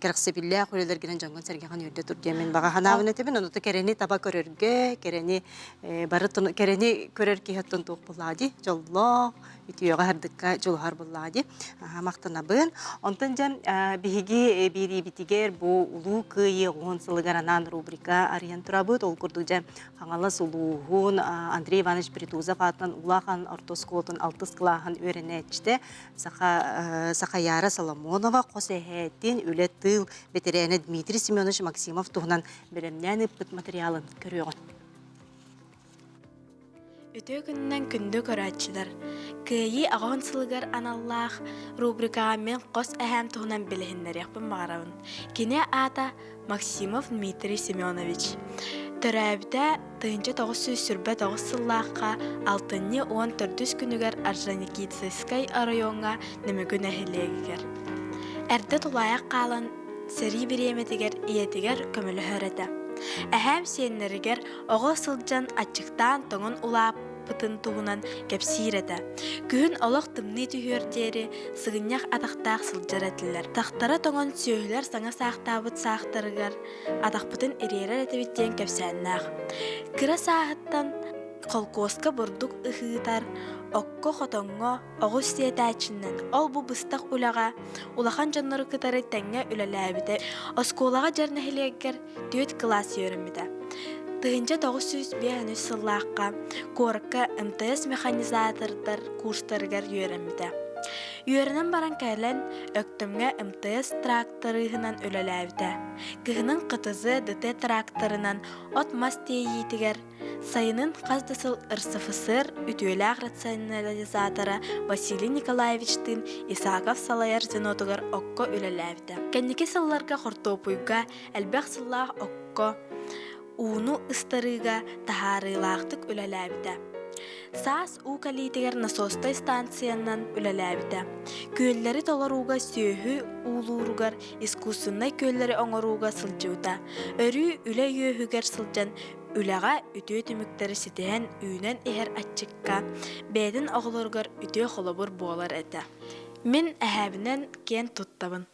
кәріқсепілләқ, өлелер генен жаңған сәргеған өрде тұр демен баға ханауын әтебін, оннатты кәрені таба көрерге, кәрені көрер кейхаттан туқ бұлады, жоллақ, ütüyoga hardыкка жолхар буллади мактанабын. Онтан жан биги бири битигер бу улуу кыйы гонсылыгаранан рубрика арыян турабыт. Ол курду жан хаңалас улуухун Андрей Иванович Притузов атын улахан ортосколтун 6 клахан өренечте Саха Яра Соломонова косехеттин үле тыл ветераны Дмитрий Семенович Максимов тугунан беремнен ыппыт материалын көрөөгөн. Өтө күннен күндө көрәтчилер. Кыйы ағын сылгар аналлах рубрикаға мен қос әһәм туһунан билиһиннерияхпын бағарабын. Кине ата Максимов Дмитрий Семенович. Төрәбітә тыынча 900 сүрбә 9 сыллаққа 6-10 күнігер Орджоникидзевскай районға немігін әхілегігер. Әрді тулаяқ қалын сәрі біреметігер иетігер көмілі хөрәті. Әһәм сеннерігер оғы сылджан ачықтан тоңын улап пытын туғынан кәпсиреті. Күн олық тымны түйердері сығыннақ атақтақ сылджар әтілер. Тақтара тоңын сөйлер саңа сақтабыт сақтырығар атақпытын эререр әтебіттен кәпсәннақ. Кыра сағыттан қолкоска бұрдық ұхытар, окко хотоңго оғыз сиетәчіннен. Ол бұ бұстақ ұлаға, улахан жаннары кытары тәңе үләләбіті. Осколаға жарнахилегер 4 класс өріміді. Тыынча 905 сыллаққа корка МТС механизатордар курстарыгар өріміді. Үйерінен баран кәлін өктімге МТС тракторыгынан өләләбіті. Кығының қытызы ДТ тракторынан от мастейетігер. Сайынын қаздасыл РСФСР үтөйләғ рационализаторы Василий Николаевичтың Исаков салайар зенотығыр окко өләләбіті. Кәннеке сылларға қортопуйға әлбәқ сыллақ окко уну ыстарыға тахарылақтық өләләбіті. Саас укалитегер насостай станциянан үләләбіті. Көллері толаруға сөйі улуругар искусыннай көллері оңыруға сылжуыта. Өрі үлі өйігер сылжан үләға үтө түміктері сетен үйінен әр атчыққа бәйдің оғылырғар үтө қолабыр болар әті. Мен әхәбінен кен тұттабын.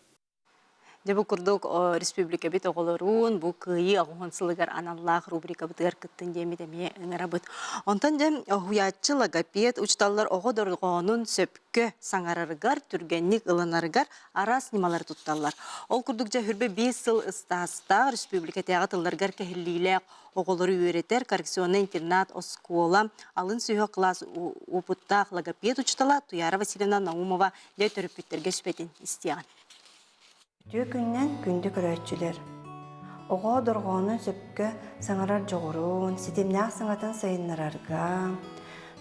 Дебу курдук республика бит оголорун бу кыйы агонсылыгар аналлах рубрика битер кыттын демидеме ыңарабыт. Онтан дем хуячы логопед учталлар огодоргонун сөпкө саңарарыгар түргенник ылынарыгар арас нималар тутталлар. Ол курдукча хүрбе 5 жыл ыстаста республика театрларгар кехиллилек оголору үйретер коррекционный интернат оскола алын сүйө класс опуттах логопед учтала Туяра Васильевна Наумова дей төрүпүттерге сүпетин истиян. Түйе күннен күнді көрәтчілер. Оға дұрғаны сөпкі саңарар жоғырын, сетемнәқ саңатын сайынларарға,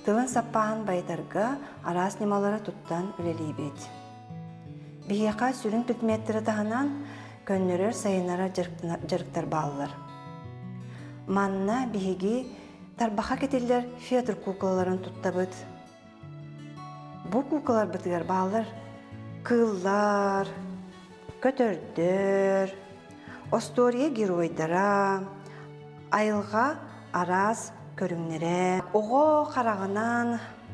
тылын саппағын байтарға арас немалары тұттан үлелейбет. Бейеқа сүрін предметтері тағынан көннерер сайынлара жырықтар балылар. Манна бейеге тарбақа кетелер фетр кукаларын тұттабыд. Бұл кукалар бітігер балылар кыллар, көтөрдөр, остория геройдара, айылға арас көріңнері, оғы қарағынан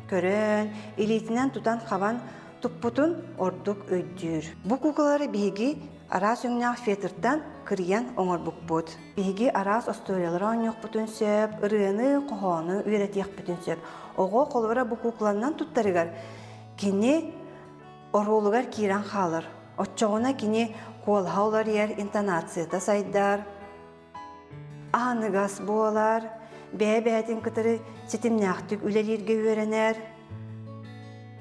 көрін, елетінен тұтан қаван тұппутын ордық өйдір. Бұл кукалары бейге арас өңнақ фетірттан кірген оңыр бұқпұт. Бейге арас осториялары оңық бұтын сөп, ұрыны, қоғаны үйретек бұтын сөп. Оғы қолывара бұл кукаларынан тұттарығар, кені оролығар кейран қалыр. Отчоғына кені қолғаулар ер интонацията сайдар. Анығас болар, бәй-бәйтін күтірі сетімнәқтік үлелерге өренер.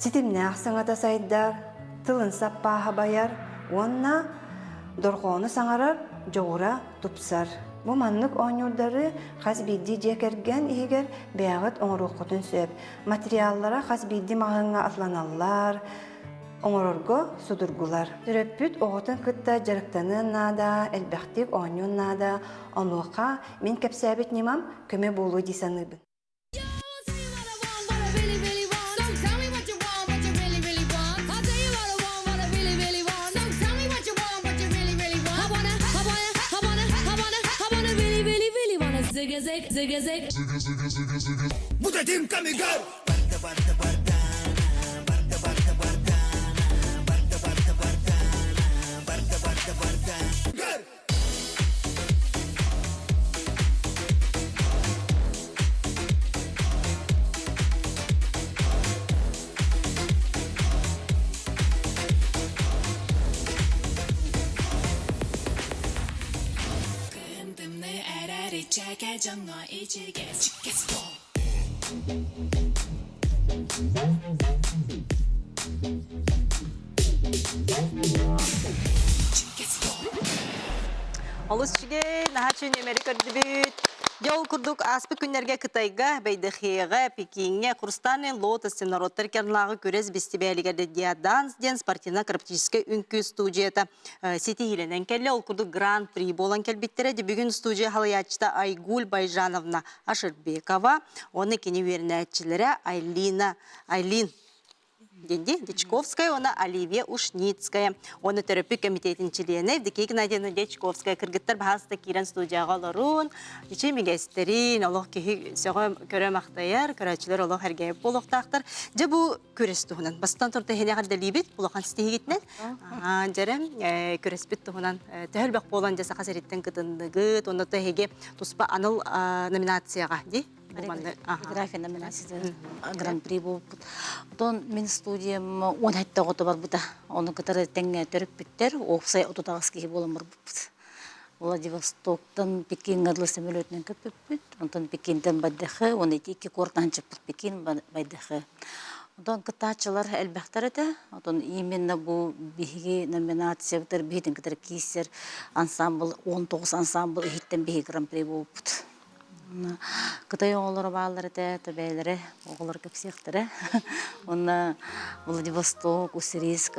Сетімнәқ саңата сайдар, тылын саппаға байар, онна дұрғаны саңарар, жоғыра тұпсар. Бұл маннық оңырдары қаз бидді жекерген егер бәғыт оңырық құтын сөп. Материаллара қаз бидді мағыңа атланалар, оңорорго судургулар. Түрөппүт оғытын кытта жарықтаны нада, әлбәқтік оңын нада, онуға мен кәпсәбет немам көме болу дейсаныбын. Bu dediğim kamigar. Олыс чиге наха чүн Америка дүбіт Жол курдук аспы күннерге Кытайга, Байдахига, Пекинге, Курстанен, Лотос, Народтар кернлагы көрес бестибелигерде диаданс ден спортивно-критический үнкү студията сети хиленен келле ол курдук гран-при болан келбиттере де бүгүн студия халаячта Айгуль Байжановна Ашырбекова, оны кини вернәтчиләре Айлин Денди Дечковская, она Оливия Ушницкая. Оны терапия комитетин члены, Евдокия Геннадьевна Дечковская, кыргыттар баһаста кирен студияга аларын, ичи мегестерин, Аллах ки сөгө көрө мактаяр, көрөчүлөр Аллах хергеп болоктактар. Же бу көрөс туһунан, бастан турта хене гадда либит, булахан стигитнен. Жарем көрөспит туһунан тәһелбек болан жаса хасареттен кытындыгы, онда теге туспа аныл номинацияга, ди. Фотография номинациясы гран-при болып. Отон мен студиям 10 хатта готы бар бута. Оны кытары теңге төрүп биттер, оксай ототагыс кии болом бар бут. Владивостоктан Пекин гадлы самолетнен көпүп бит. Онтон Пекинден байдахы, оны iki кортан чыпып Пекин байдахы. Онтон кытачылар элбахтар эте. Онтон именно бу биги номинациялар битин кытары кисер ансамбл 19 ансамбл хиттен биги гран-при болуп. Кытай оғылары бағалары тәбәйлері, оғылар көпсектірі. Оны Владивосток, Уссурийск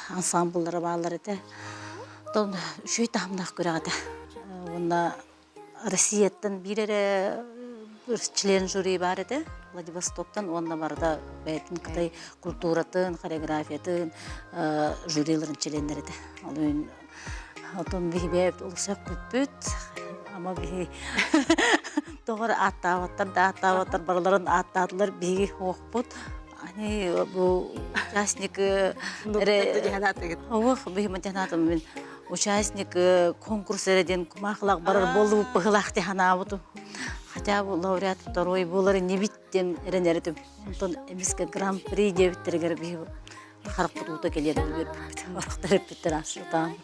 ансамблары бағалары тә. Үшөй тағымдақ көріғады. Оны Россияттан бірері член жюри бар еді. Владивостоктан онна барда бәйтін Кытай культуратын, хореографиятын жюриларын члендер еді. Отын бейбәйіп олысап көппіт. Ama bir doğru аттаваттар бараларын аттадылар биги хоқпут. Ани bu участник мен участник конкурсерден кумахлак барар болуп пыгылак деханабыту. Хотя bu лауреат второй болары не биттен эренердим. Онтон эмиске гран-при дебиттергер биги харап тута келеді беріп. Вақтар биттер ашытан.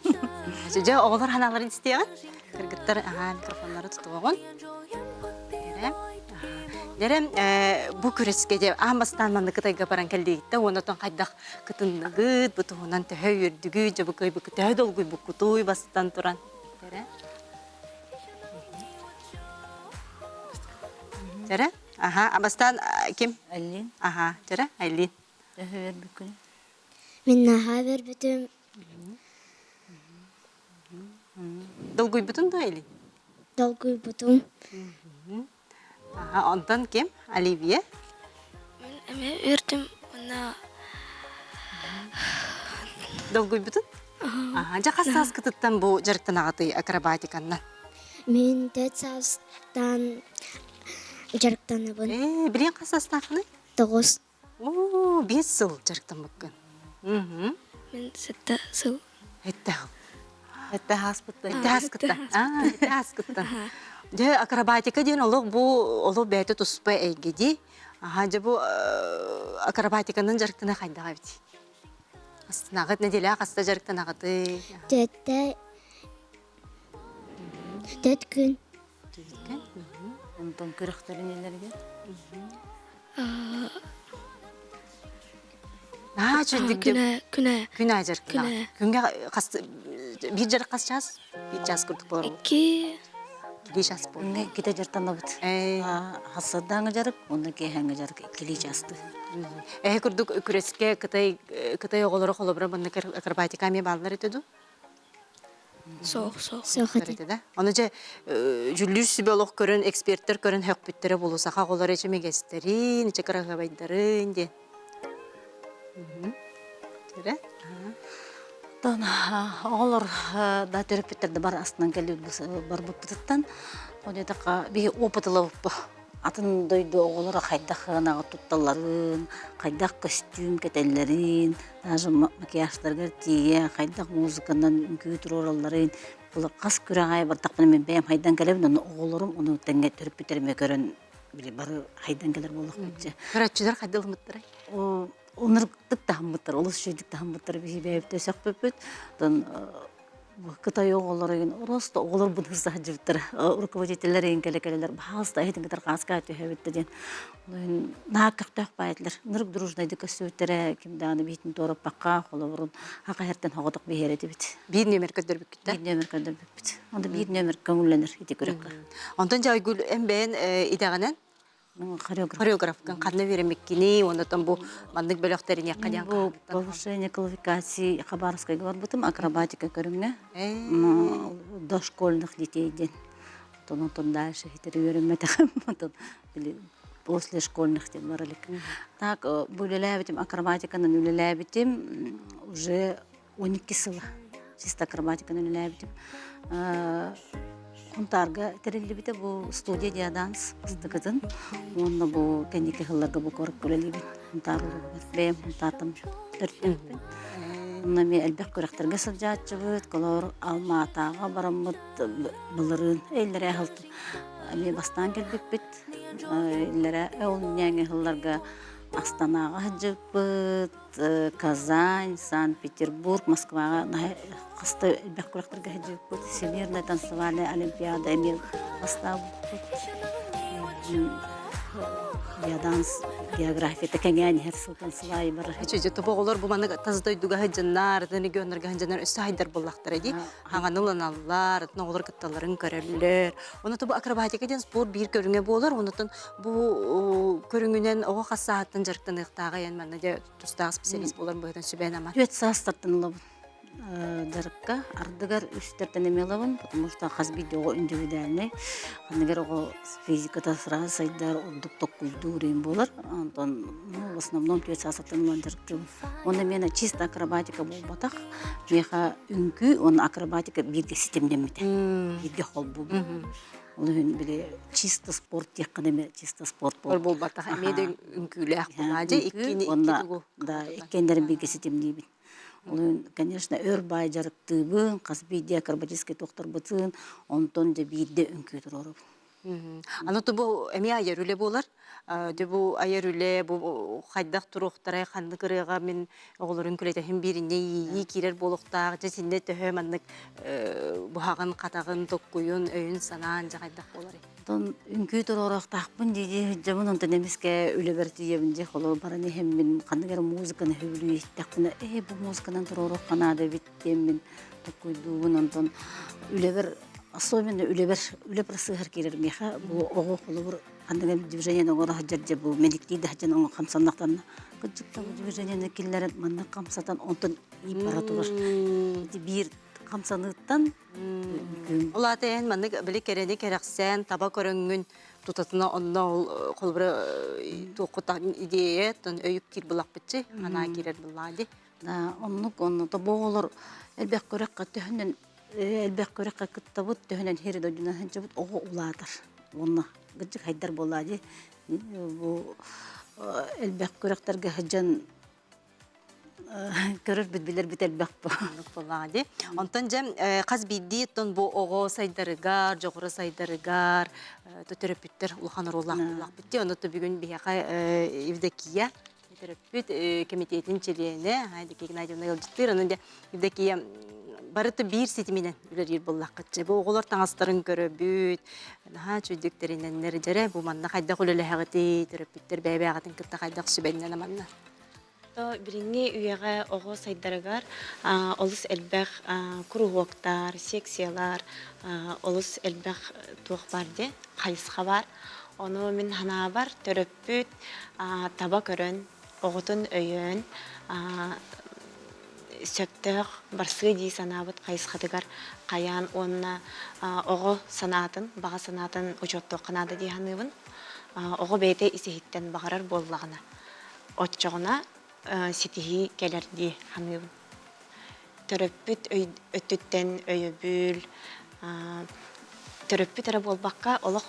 Жа оғылар ханаларын істеген? Кыргыттар микрофонлары тұтуғын. Дәрем, бұ күреске де амастанманды Кытайга баран келдейді, онытын қайдақ кытындығыд, бұтығынан төхі үрдігі, жа бұқай бұқы төхі долғый бұқы той бастан тұран. Дәрі? Амастан кем? Айлин. Дәрі? Айлин. Төхі өр бүкіні. Мен наға бер бүтім. Долгуй бүтін да, Айлин? Долгуй бүтім. Онтан кем? Оливия? Мен әме өрдім. Долгуй бүтін? Жа қастағыз күтіттен бұл жарықтан ағыты акробатиканнан? Мен 4 састан жарықтаны бұн. Білен қастағыз ақыны? 9. 5 сыл жарықтан бүкін. Мен 7 сыл. Әтті хаспыттан. Жа акробатика дейін олық бәйті тұспы әйгеде. Жа бұл акробатиканың жарықтына қайдаға бейді. Астынағыт неделі қаста жарықтан ағыты? 4 күн. Онтон күріқтері нелерге? Күнә жарықтан. Күнге бір жарық қас час? Bir час күрдік болар ол? 2 час бол. Кете жартан абыт. Хасадаңы жарық, оны кейхәңі жарық 2 жасты. Күрдік күреске Кытай оғылары қолыбыра бұнны акробатиками балылар етеді? Соқ. Оны же жүллүс сүбе олық көрін, эксперттер көрін хөк бүттері болусаға қолар ечі мегестерін, ечі қарағабайдарын де. Оғылар да төріп біттерді бар астынан кәлі бар бұппытыттан. Оны етіға бейі опытылы бұппы. Атын дойды оғылары қайдақ ғанағы тұтталарын, қайдақ костюм кәтелерін, даже макияжтарғар тие, қайдақ музыкандан үңкүйітір ораларын. Бұл қас күрағай бар тақпыны мен бәйім хайдан кәлемін, оны оғыларым, оны тәңге төріп біттеріме көрін бары хайдан кәлер болық бітчі. Көрәтчілер қайдылы мұттырай? Онырдық тахымбыттар, олыс жүйдік тахымбыттар бейі бәйіп төсек бөпіт. Кытай оголорын просто оголор бу хыза жыптыр. Руководительлер инкелекелер баалста айтыңдар каска төһөбүттен. Нааккак байтлар. Нырык дружнайды көсөтөрө кимданы битин торап бакка холорун акаертен хоготук беһерети бит. Bir nömer ködür bükütte. Bir нөмер көдөп бит. Анда bir нөмер көңүлленер ити көрөк. Ondan jaygül en ben idaganen Хореограф. хореографкан канна беремеккини, ондан бу мандык бөлөктөрүн яккадан. Бу повышение квалификации Хабаровской горбутым акробатика көрүңнө. Дошкольных детейден. Тон дальше хитер үйрөнмөтөм. После школьных тем баралык. Так, бүлеләбитим акробатиканы үлеләбитим уже 12 сыла. Чисто акробатиканы үлеләбитим. Кунтарга терелибите бу студия диаданс стыкытын. Онда бу кенеке хылларга бу корып үлелибит. Кунтарга бем кунтартым. Төртөппүн. Онда мен элбек көрөктөргө сылжаатчыбыт, колор Алматага барамыт былырын эллере хылтып. Мен бастан келбеппит. Эллере олняңе хылларга Астанага жыппыт, Казань, Санкт-Петербург, Москвага кысты элбек көрөктөргө жыппыт. Всемирная танцевальная олимпиада мен бастап Диаданс, география, такая her сылтан сылай бар. Чөҗө тобоголор бу маны таздай дуга хаҗаннар, дәне гөннәргә хаҗаннар өсте хайдар буллактыр ди. Хаңаныланалар, ногылар кытталарын көрәлләр. Оны тобу акробатика дигән спорт бир көрүнгә булар. Онытын бу көрүнгүнән ого хасааттан жарктан ыктага ян маны да тустагы специалист булар бу сөбән ама. Төт састыртынлы жарыкка ардыгар үстертен эмелабын, потому что хазбидого индивидуальный. Анагар ого физикада сразу сайдар удукток культурин болар. Антон, в основном төт састыртынлы жарыкты. Оны мена чисто акробатика болбатак. Меха үнкү, он акробатика бирге системдемете. Бирге хол бу. Олын биле чисто спорт якын чисто спорт болбатак. Меде үнкүләк булады. Иккени да, иккендерин бирге системдейбит. Олын, конечно, өрбай жарыктыбын, казбиде акробатический токтор бытын, онтон же бирде үнкү турору. Аны тобу эми айырүле болар. Дебу айырүле бу хайдак туруктары ханды кырыга мен оголорун күлөтө хим бирине ии кирер болуктак, же синде төһө маннык бухагын катагын токкуйун өйүн санаан жагайдак болар. Тон үнкү туророк такпын диди, жамын онтон эмеске үлебертиебин же холор бараны хем мен кандыгар музыканы хөбүлүй такпын. Бу музыканан туророк канада биттем мен токкуйдуун онтон үлебер особенно үлебер сыгыр кирер меха бу ого холор кандыгар движение ногора хаджар бу медикти да хаджан он камсанактан кыжыкта бу движение киллер манна камсатан онтон импература бир камсаныттан Улатен маннык биле керене керексен таба көрөнгүн тутатына онно колбура токута идея тон өйүк кир булак битчи ана кирер булады. Да, онно то боголор элбек көрөк каттыһынын элбек көрөк каттабыт төһөнөн хери додуна ханчабыт ого улатар. Онно гыжык хайдар болады. Бу элбек көрөктөргө хаҗан көрөр билер битер бакпа болады. Онтон жем каз бидди тон бу ого сайдарыгар, жогору сайдарыгар, төтөрөпүттөр улхан роллак булак битти. Оны то бүгүн бияка Евдокия төтөрөпүт комитетин члене, Хайдыки Геннадьевна Елжиттыр. Анын Евдокия барыты бир ситиминен үлер буллак кытчы. Бу оголор таңастарын көрөбүт. Ха чөйдүктөрүнөн нережере бу манна кайда көлөлө хагыты төрөпүттөр бәбәгатын кытта кайда сүбеннен аманна. Биринге үйеге ого сайдарыгар олус элбэх кругоктар, секциялар, олус элбэх туох барде, кайысха бар. Оны мен хана бар, төрөппүт, таба көрөн, оготун өйөн, сөптөх, барсығы дей санабыт кайысхатыгар каян онна ого санатын, бага санатын учетто канады дей ханыбын. Ого бейте исихиттен багарар боллагына. Отчоғына ситихи келерди ханыбын. Төрөппүт өттүттен өйөбүл, төрөппүт әрі болбаққа олық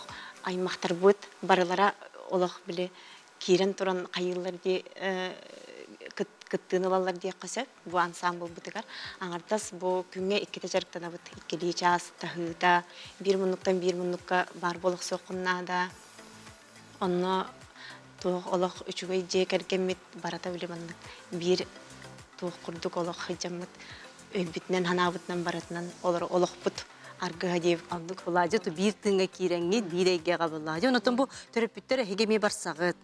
аймақтар бұд, барылара олық біле кирен туран қайылар де кыттыны де қысып, бұ ансамбл бұтығар. Аңыртас бұ күнге иккеті жарықтана бұд, иккелі час, тахыда, бір мұнныққа бар болық соқынна да. Онны туық олық үшігей же кәргемет барата білеманлық. Bir туық құрдық олық хыджамыт. өлбүтнен ханабытнан баратынан олар олохпут аргыга дип Алдык булажы ту бир тыңга киреңги бирегге кабылажы. Онотон бу төрөпүттөр хегеме барсагыт,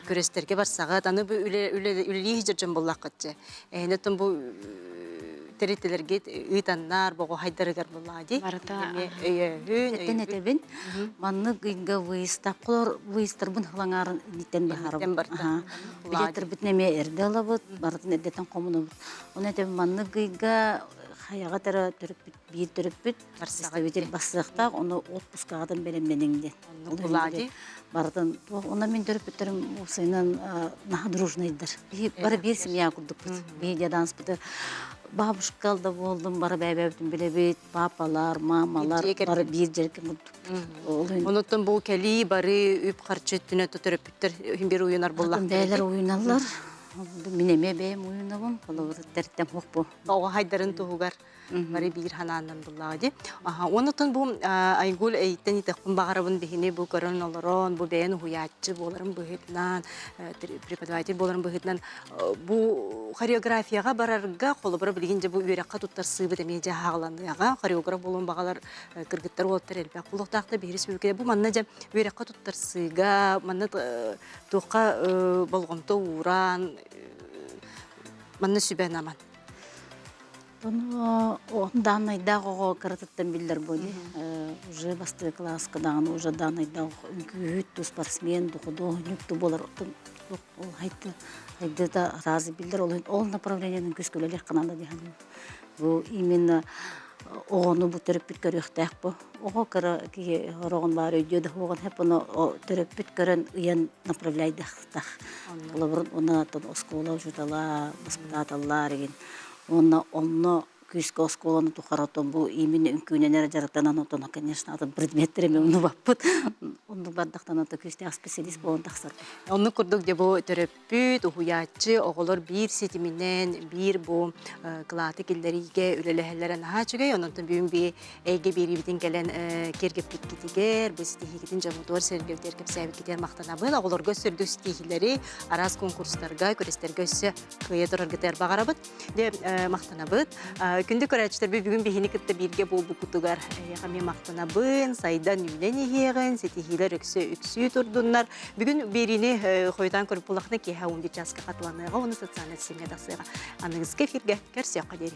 күрестерге барсагыт, аны бу үлели жыржын буллакчы. Энотон бу терителерге ыйтаннар бого хайдарыгар булажы. барата Тен этебин манны гыйга выйстар бун хлаңарын нитен бахар. Билетер битнеме эрделабыт, бардын эдетен комуну. Оны этебин манны гыйга хаяга тара төрөпүт, бир төрөпүт, представитель бассакта, оны отпускадан беремменинде. Булади. Бардын, она мен төрөпүттерим усайнан дружныйдыр. Бары бир семья курдук бит. Бейдядан спыты. Бабушкалда болдум, бары бәбәбдин билебит, папалар, мамалар, бары бир жерге курдук. Онотон бу кели бары үп карчыттыны төрөпүттөр бир уюнар буллак. Бәйлер уйналар. Минеме бәйм уйнабым, олар тәрттен хокпу. Ого хайдарын тугар бары бир ханандан буллагы. Онотон бу айгул эйтен итекпин багарабын дихине бу көрөн олорон, бу бәйен хуячы боларын быгытнан, преподаватель боларын быгытнан бу хореографияга барарга колу бара билгенде бу үйрәккә туттар сыбы демеже хагландыга хореограф болон багалар кыргыттар болоптар элбә. Кулуктакта бир республикада бу манна жа үйрәккә туттар сыга, манна тоққа болгонто уран манна сүбәнаман. Данный дагого карататтан билдер боли. Уже басты класс кадан уже данный даг үгүт спортсмен художник то болар. Ол хайты да разы билдер ол направлениенин көскөлөлөр кананда дигән. Бу именно ону бу төрөпүт көрөктәк бу. Ого кара ки рогон бар өйдө хогон хеп аны төрөпүт көрөн уян направляйды тах. Олар оны школа жутала, воспитателлар деген. Онно күскө школаны тухаратон бу именно үnkүненер жараттанан отона, конечно, аты предметтериме уну баппыт. Онду бардактан аты күстө специалист болон таксар. Онны курдук де бу төрөпүт, ухуячы, оголор бир сетиминен, бир бу клаты килдериге үлелехелерен хачыгай, онтон бүгүн би эге бери битин келен кергептик китигер, бу стихигитин жамутор сергевдер кеп сабик кетер мактанабыл, оголор көсөрдү стихилери арас конкурстарга, көрестерге өссө кыя тороргетер багарабыт, де мактанабыт. Күндү көрәчтер бүгүн бихини кытта бирге бул букутугар яга мен мактанабын, сайдан үлен еген, сетихилер үксү турдуннар. Бүгүн берини хойдан көрүп булакны ки ха 11 жаска катланыга, оны социаль сетьме дасыга. Аныгыз кефирге көрсөк кадери.